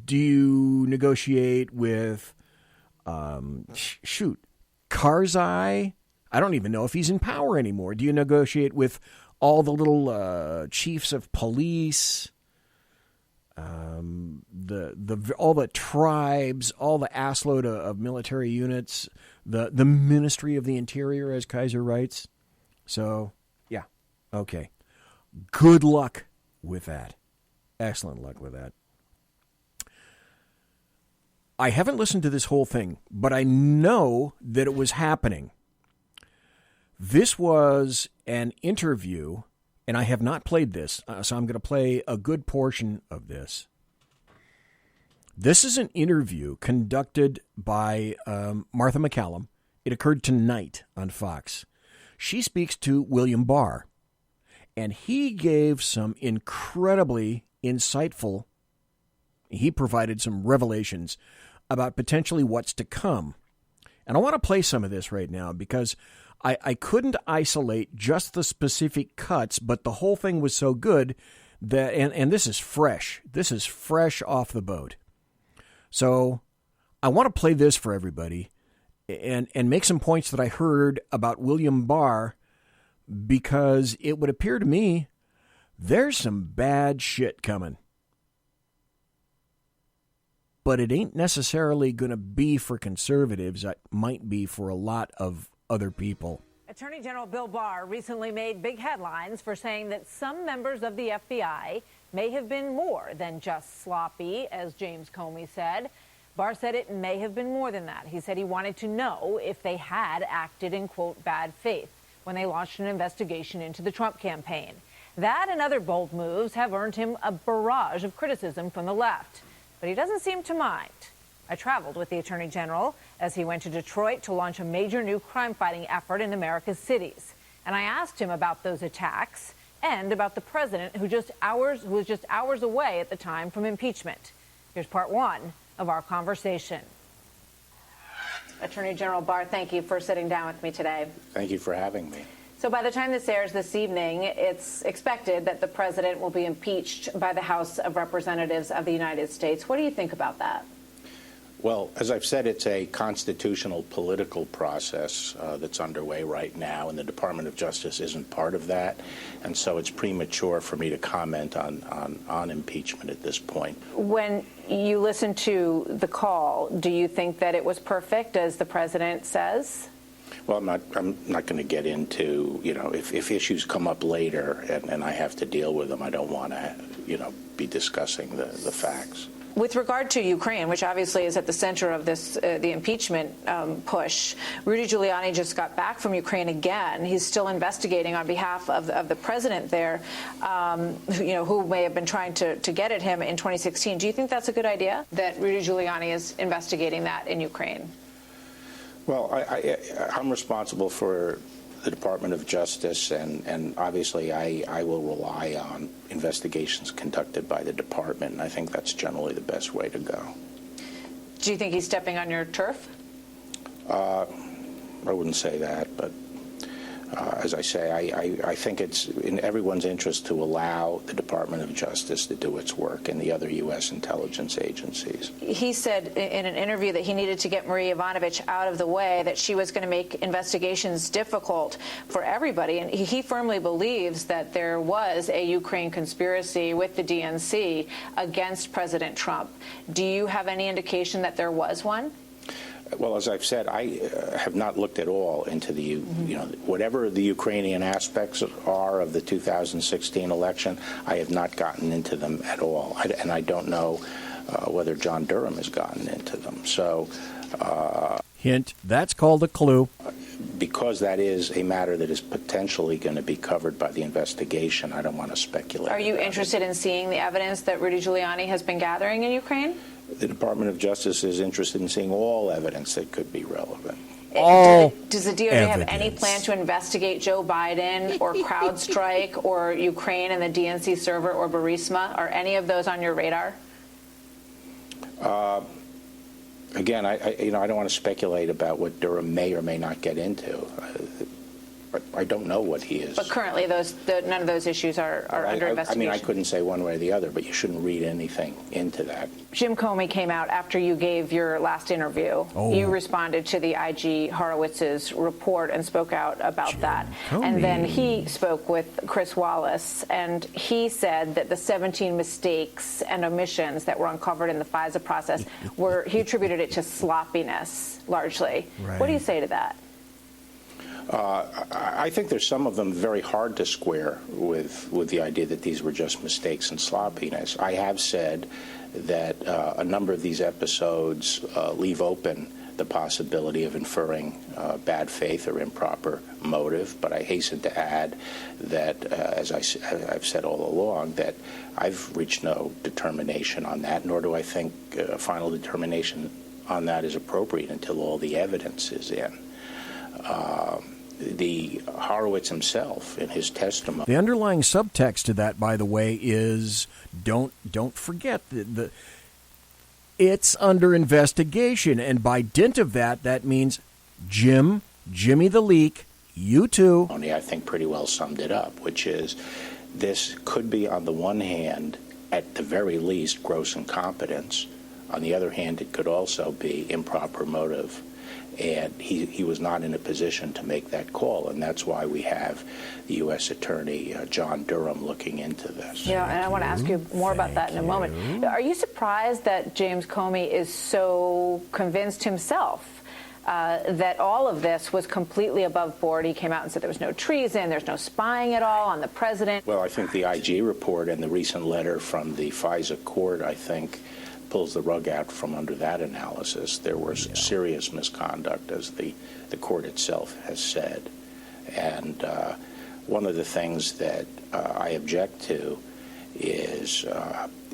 Do you negotiate with, Karzai? I don't even know if he's in power anymore. Do you negotiate with all the little chiefs of police, all the tribes, all the assload of military units, the Ministry of the Interior, as Kaiser writes? So, yeah, okay. Good luck with that. Excellent luck with that. I haven't listened to this whole thing, but I know that it was happening. This was an interview, and I have not played this, so I'm going to play a good portion of this. This is an interview conducted by Martha McCallum. It occurred tonight on Fox. She speaks to William Barr, and he gave some incredibly insightful, he provided some revelations about potentially what's to come. And I want to play some of this right now because I couldn't isolate just the specific cuts, but the whole thing was so good that, and this is fresh. This is fresh off the boat. So I want to play this for everybody and make some points that I heard about William Barr, because it would appear to me there's some bad shit coming. But it ain't necessarily going to be for conservatives. It might be for a lot of other people.
Attorney General Bill Barr recently made big headlines for saying that some members of the FBI may have been more than just sloppy, as James Comey said. Barr said it may have been more than that. He said he wanted to know if they had acted in, quote, bad faith when they launched an investigation into the Trump campaign. That and other bold moves have earned him a barrage of criticism from the left. But he doesn't seem to mind. I traveled with the Attorney General as he went to Detroit to launch a major new crime-fighting effort in America's cities. And I asked him about those attacks and about the president who was just hours away at the time from impeachment. Here's part one of our conversation. Attorney General Barr, thank you for sitting down with me today.
Thank you for having me.
So by the time this airs this evening, it's expected that the president will be impeached by the House of Representatives of the United States. What do you think about that?
Well, as I've said, it's a constitutional political process that's underway right now, and the Department of Justice isn't part of that. And so it's premature for me to comment on impeachment at this point. When
you listen to the call, do you think that it was perfect, as the president says?
Well, I'm not going to get into, if issues come up later and I have to deal with them, I don't want to, be discussing the facts.
With regard to Ukraine, which obviously is at the center of this, the impeachment push, Rudy Giuliani just got back from Ukraine again. He's still investigating on behalf of the president there, who may have been trying to get at him in 2016. Do you think that's a good idea, that Rudy Giuliani is investigating that in Ukraine?
Well, I'm responsible for the Department of Justice, and obviously I will rely on investigations conducted by the department, and I think that's generally the best way to go.
Do you think he's stepping on your turf?
I wouldn't say that, but as I say, I think it's in everyone's interest to allow the Department of Justice to do its work and the other U.S. intelligence agencies.
He said in an interview that he needed to get Marie Yovanovitch out of the way, that she was going to make investigations difficult for everybody. And he firmly believes that there was a Ukraine conspiracy with the DNC against President Trump. Do you have any indication that there was one?
Well, as I've said, I have not looked at all into the, whatever the Ukrainian aspects are of the 2016 election, I have not gotten into them at all. And I don't know whether John Durham has gotten into them. So,
hint, that's called a clue.
Because that is a matter that is potentially going to be covered by the investigation, I don't want to speculate.
Are you interested in seeing the evidence that Rudy Giuliani has been gathering in Ukraine?
The Department of Justice is interested in seeing all evidence that could be relevant.
Does the DOJ have any plan to investigate Joe Biden or CrowdStrike or Ukraine and the DNC server or Burisma? Are any of those on your radar?
Again, I don't want to speculate about what Durham may or may not get into. I don't know what he is.
But currently, none of those issues are under investigation.
I couldn't say one way or the other, but you shouldn't read anything into that.
Jim Comey came out after you gave your last interview. Oh. You responded to the IG Horowitz's report and spoke out about that. And then he spoke with Chris Wallace, and he said that the 17 mistakes and omissions that were uncovered in the FISA process he attributed it to sloppiness, largely. Right. What do you say to that?
I think there's some of them very hard to square with the idea that these were just mistakes and sloppiness. I have said that a number of these episodes leave open the possibility of inferring bad faith or improper motive, but I hasten to add that, as I've said all along, that I've reached no determination on that, nor do I think a final determination on that is appropriate until all the evidence is in. The Horowitz himself, in his testimony.
The underlying subtext to that, by the way, is don't forget it's under investigation, and by dint of that means Jimmy the Leak, you too.
I think pretty well summed it up, which is this could be, on the one hand, at the very least, gross incompetence. On the other hand, it could also be improper motive. And he was not in a position to make that call, and that's why we have the U.S. Attorney John Durham looking into this.
Yeah, and I want to ask you more about that in a moment. Are you surprised that James Comey is so convinced himself that all of this was completely above board? He came out and said there was no treason, there's no spying at all on the president.
Well, I think the IG report and the recent letter from the FISA court, I think, pulls the rug out from under that analysis. There was serious misconduct, as the court itself has said. And one of the things that I object to is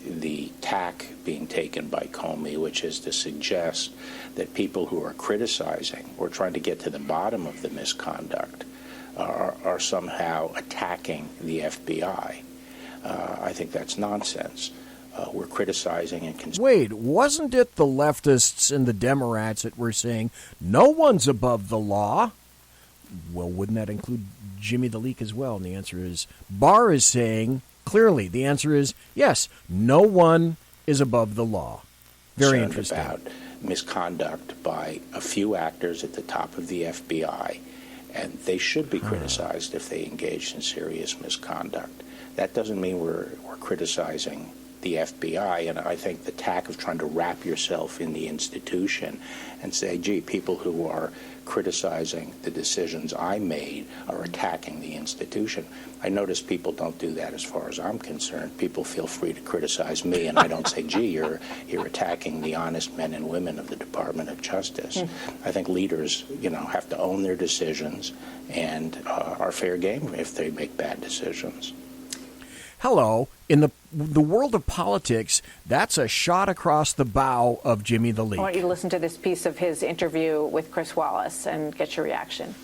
the tack being taken by Comey, which is to suggest that people who are criticizing or trying to get to the bottom of the misconduct are somehow attacking the FBI. I think that's nonsense. We're criticizing and...
Wait, wasn't it the leftists and the Democrats that were saying no one's above the law? Well, wouldn't that include Jimmy the Leak as well? And the answer is, Barr is saying, clearly, the answer is, yes, no one is above the law. Very interesting.
About misconduct by a few actors at the top of the FBI, and they should be criticized if they engaged in serious misconduct. That doesn't mean we're criticizing the FBI, and I think the tack of trying to wrap yourself in the institution and say, gee, people who are criticizing the decisions I made are attacking the institution. I notice people don't do that as far as I'm concerned. People feel free to criticize me, and I don't say, gee, you're attacking the honest men and women of the Department of Justice. I think leaders, have to own their decisions and are fair game if they make bad decisions.
Hello. In the world of politics, that's a shot across the bow of Jimmy the Leak.
I want you to listen to this piece of his interview with Chris Wallace and get your reaction.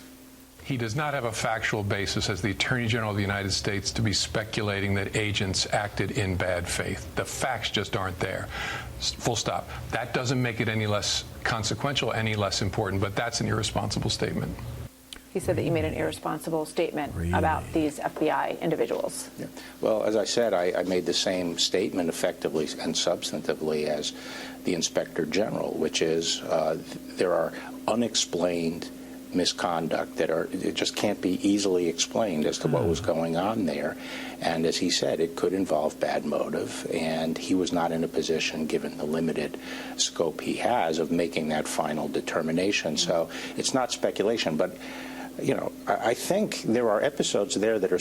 He does not have a factual basis as the Attorney General of the United States to be speculating that agents acted in bad faith. The facts just aren't there. Full stop. That doesn't make it any less consequential, any less important, but that's an irresponsible statement.
He said that you made an irresponsible statement about these FBI individuals.
Yeah. Well, as I said, I made the same statement effectively and substantively as the Inspector General, which is there are unexplained misconduct that it just can't be easily explained as to what was going on there. And as he said, it could involve bad motive, and he was not in a position, given the limited scope he has, of making that final determination. So it's not speculation, but I think there are episodes there that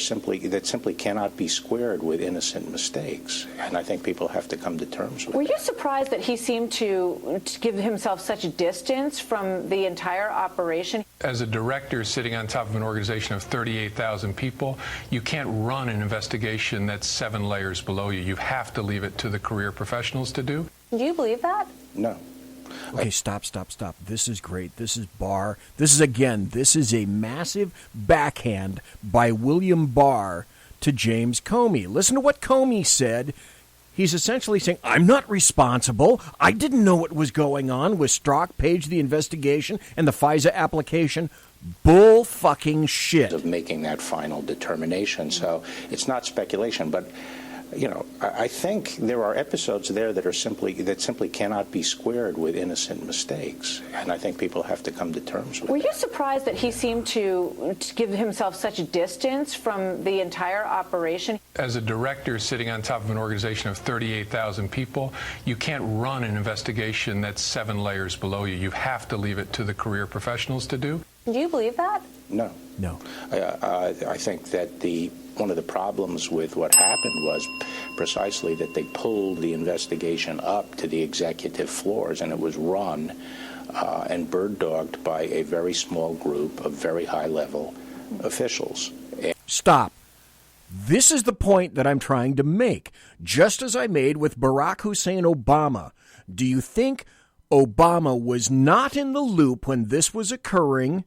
simply cannot be squared with innocent mistakes, and I think people have to come to terms with
Were you surprised that he seemed to give himself such distance from the entire operation?
As a director sitting on top of an organization of 38,000 people, you can't run an investigation that's 7 layers below you. You have to leave it to the career professionals to do.
Do you believe that?
No.
Okay, stop. This is great. This is Barr. This is a massive backhand by William Barr to James Comey. Listen to what Comey said. He's essentially saying, I'm not responsible. I didn't know what was going on with Strzok Page, the investigation, and the FISA application. Bull fucking shit.
Of making that final determination. So it's not speculation, but I think there are episodes there that simply cannot be squared with innocent mistakes, and I think people have to come to terms with.
Were you surprised that he seemed to give himself such distance from the entire operation?
As a director sitting on top of an organization of 38,000 people, you can't run an investigation that's 7 layers below you. You have to leave it to the career professionals to do.
Do you believe that?
No. I think that one of the problems with what happened was precisely that they pulled the investigation up to the executive floors, and it was run and bird-dogged by a very small group of very high-level officials.
Stop. This is the point that I'm trying to make, just as I made with Barack Hussein Obama. Do you think Obama was not in the loop when this was occurring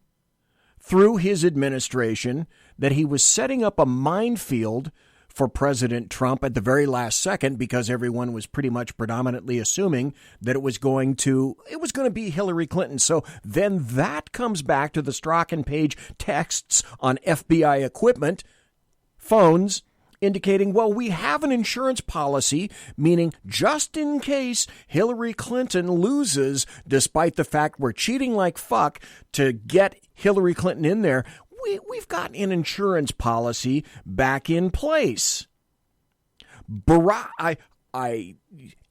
through his administration, that he was setting up a minefield for President Trump at the very last second because everyone was pretty much predominantly assuming that it was going to be Hillary Clinton. So then that comes back to the Strzok and Page texts on FBI equipment, phones, indicating, well, we have an insurance policy, meaning just in case Hillary Clinton loses, despite the fact we're cheating like fuck to get Hillary Clinton in there, we've got an insurance policy back in place.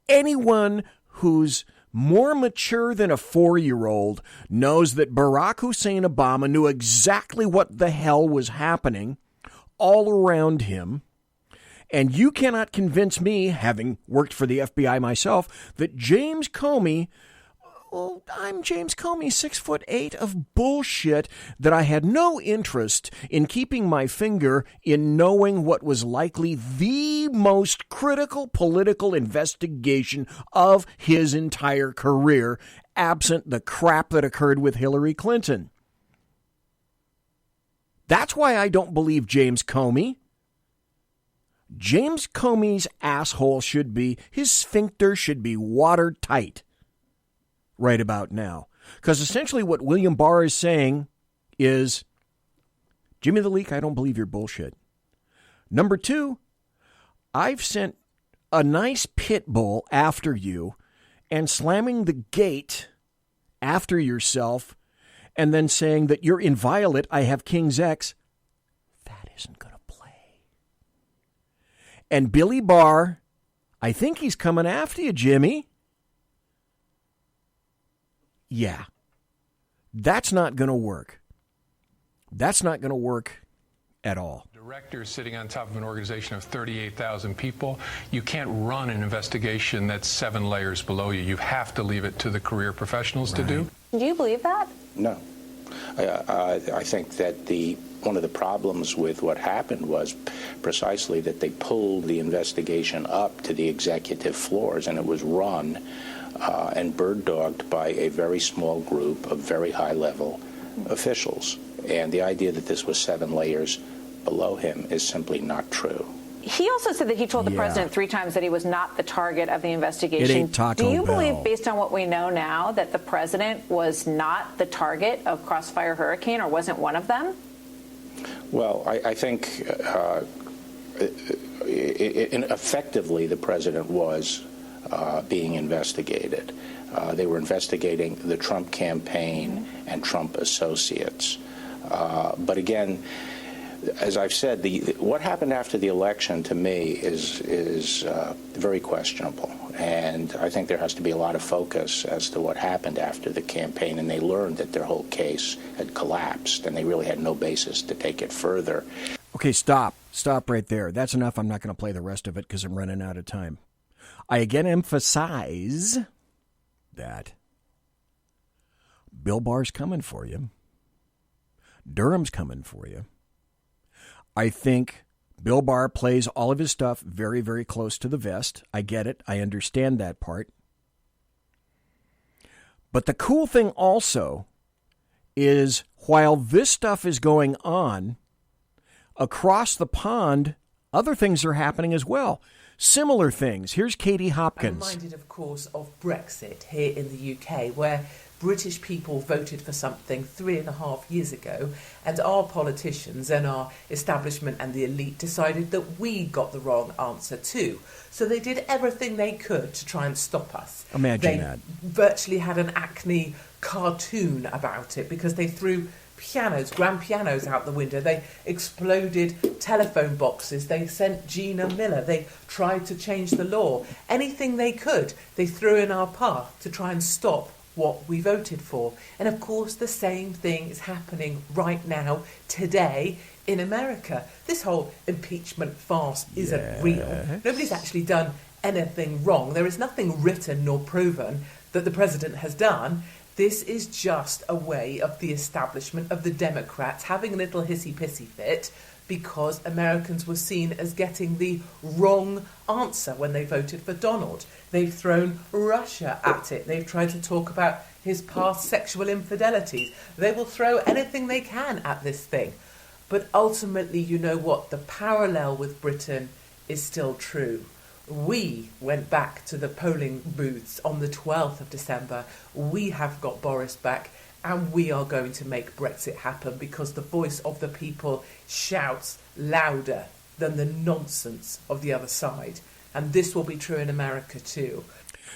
Anyone who's more mature than a 4-year-old knows that Barack Hussein Obama knew exactly what the hell was happening all around him. And you cannot convince me, having worked for the FBI myself, that James Comey, well, I'm James Comey, 6'8" of bullshit, that I had no interest in keeping my finger in knowing what was likely the most critical political investigation of his entire career, absent the crap that occurred with Hillary Clinton. That's why I don't believe James Comey. James Comey's asshole his sphincter should be watertight right about now. Because essentially what William Barr is saying is, Jimmy the Leak, I don't believe your bullshit. Number two, I've sent a nice pit bull after you and slamming the gate after yourself and then saying that you're inviolate, I have King's X. That isn't going to play. And Billy Barr, I think he's coming after you, Jimmy. Yeah. That's not going to work. That's not going to work at all.
Director sitting on top of an organization of 38,000 people. You can't run an investigation that's 7 layers below you. You have to leave it to the career professionals to do.
Do you believe that?
No. I think that one of the problems with what happened was precisely that they pulled the investigation up to the executive floors, and it was run and bird-dogged by a very small group of very high-level officials. And the idea that this was 7 layers below him is simply not true.
He also said that he told the president 3 times that he was not the target of the investigation.
It ain't Taco
Do you
Bell.
believe, based on what we know now, that the president was not the target of Crossfire Hurricane or wasn't one of them?
Well, I think effectively the president was being investigated. They were investigating the Trump campaign and Trump associates. But again, as I've said, what happened after the election to me is very questionable. And I think there has to be a lot of focus as to what happened after the campaign. And they learned that their whole case had collapsed and they really had no basis to take it further.
Okay, stop. Stop right there. That's enough. I'm not going to play the rest of it because I'm running out of time. I again emphasize that Bill Barr's coming for you. Durham's coming for you. I think Bill Barr plays all of his stuff very, very close to the vest. I get it. I understand that part. But the cool thing also is while this stuff is going on, across the pond, other things are happening as well. Similar things. Here's Katie Hopkins.
I'm reminded, of course, of Brexit here in the UK, where British people voted for something 3.5 years ago, and our politicians and our establishment and the elite decided that we got the wrong answer too. So they did everything they could to try and stop us.
Imagine that.
They virtually had an Acme cartoon about it because they threw grand pianos out the window. They exploded telephone boxes. They sent Gina Miller. They tried to change the law. Anything they could, they threw in our path to try and stop what we voted for. And of course, the same thing is happening right now, today, in America. This whole impeachment farce isn't real. Nobody's actually done anything wrong. There is nothing written nor proven that the president has done. This is just a way of the establishment of the Democrats having a little hissy-pissy fit because Americans were seen as getting the wrong answer when they voted for Donald. They've thrown Russia at it. They've tried to talk about his past sexual infidelities. They will throw anything they can at this thing. But ultimately, you know what? The parallel with Britain is still true. We went back to the polling booths on the 12th of December. We have got Boris back, and we are going to make Brexit happen because the voice of the people shouts louder than the nonsense of the other side. And this will be true in America too.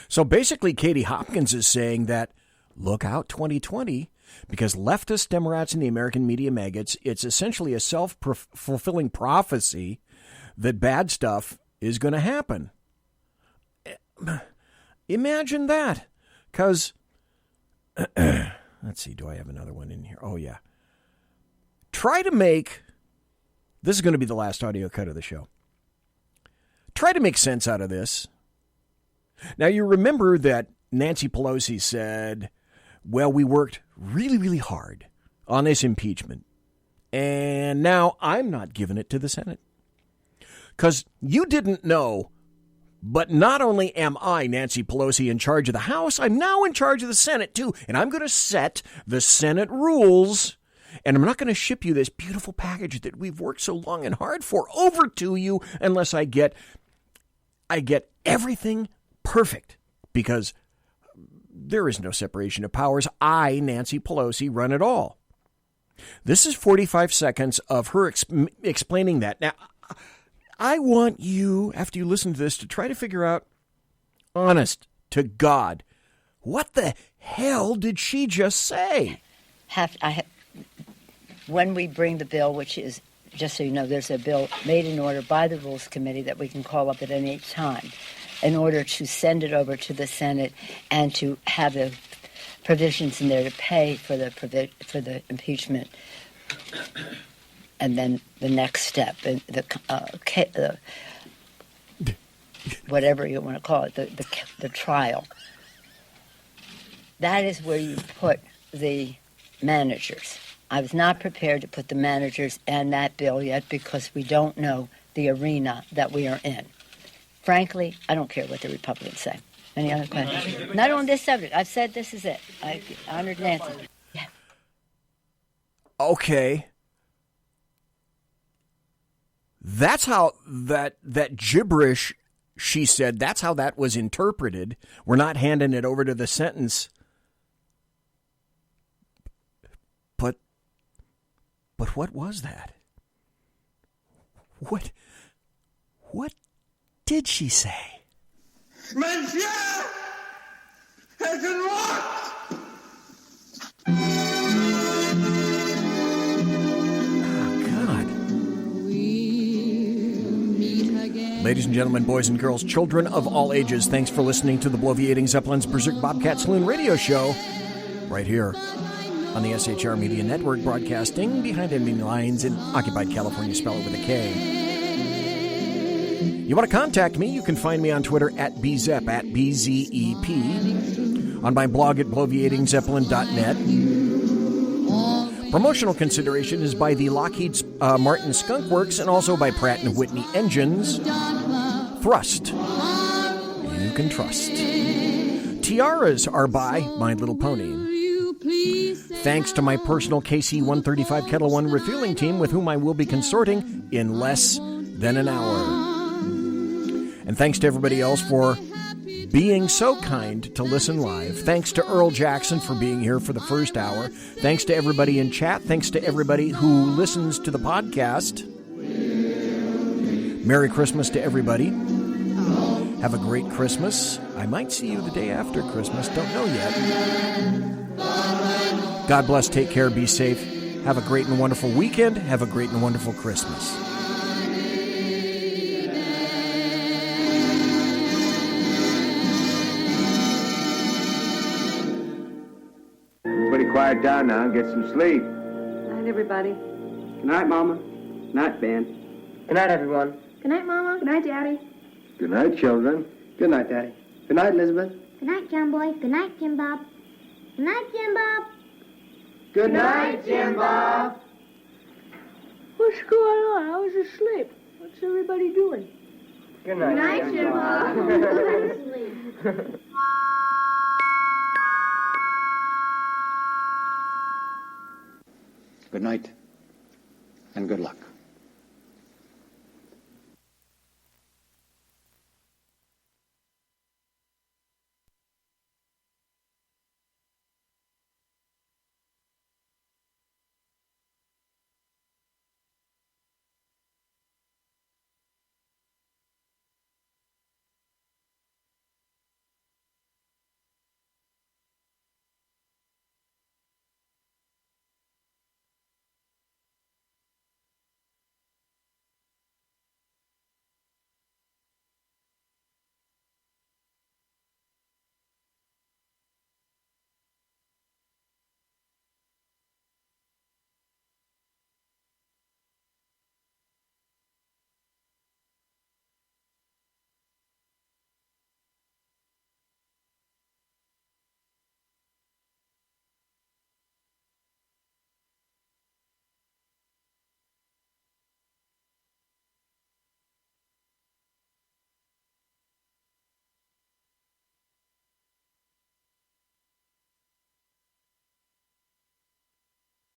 So basically, Katie Hopkins is saying that look out 2020, because leftist Democrats and the American media maggots, it's essentially a self-fulfilling prophecy that bad stuff is going to happen. Imagine that. Because, let's see, do I have another one in here? Oh, yeah. Try to make, this is going to be the last audio cut of the show. Try to make sense out of this. Now, you remember that Nancy Pelosi said, well, we worked really, really hard on this impeachment. And now I'm not giving it to the Senate. Because you didn't know, but not only am I, Nancy Pelosi, in charge of the House, I'm now in charge of the Senate, too. And I'm going to set the Senate rules. And I'm not going to ship you this beautiful package that we've worked so long and hard for over to you unless I get everything perfect, because there is no separation of powers. I, Nancy Pelosi, run it all. This is 45 seconds of her explaining that. Now, I want you, after you listen to this, to try to figure out, honest to God, what the hell did she just say?
When we bring the bill, which is, just so you know, there's a bill made in order by the Rules Committee that we can call up at any time in order to send it over to the Senate and to have the provisions in there to pay for the impeachment, and then the next step, the whatever you want to call it, the trial. That is where you put the managers. I was not prepared to put the managers in that bill yet because we don't know the arena that we are in. Frankly, I don't care what the Republicans say. Any other questions? Not on this subject. I've said this is it. I honored Nancy. Yeah.
Okay. That's how that gibberish she said, that's how that was interpreted. We're not handing it over to the sentence. But what was that? What did she say?
Monsieur has unlocked!
Oh, God. Ladies and gentlemen, boys and girls, children of all ages, thanks for listening to the Bloviating Zeppelin's Berserk Bobcat Saloon radio show right here on the SHR Media Network, broadcasting behind enemy lines in occupied California. Spell it with a K. You want to contact me? You can find me on Twitter at BZEP, at BZEP, on my blog at bloviatingzeppelin.net. Promotional consideration is by the Lockheed Martin Skunk Works and also by Pratt & Whitney Engines. Thrust. You can trust. Tiaras are by My Little Pony. Thanks to my personal KC-135 Kettle One refueling team with whom I will be consorting in less than an hour. And thanks to everybody else for being so kind to listen live. Thanks to Earl Jackson for being here for the first hour. Thanks to everybody in chat. Thanks to everybody who listens to the podcast. Merry Christmas to everybody. Have a great Christmas. I might see you the day after Christmas. Don't know yet. God bless. Take care. Be safe. Have a great and wonderful weekend. Have a great and wonderful Christmas.
Everybody quiet down now and get some sleep.
Good night, everybody.
Good night, Mama. Good night, Ben.
Good night, everyone.
Good night, Mama. Good night, Daddy.
Good night, children.
Good night, Daddy. Good night, Elizabeth.
Good night, John Boy. Good night, Jim Bob. Good night, Jim Bob.
Good night, Jim Bob.
What's going on? I was asleep. What's everybody doing?
Good night.
Good night, Jim Bob.
Good night, and good luck.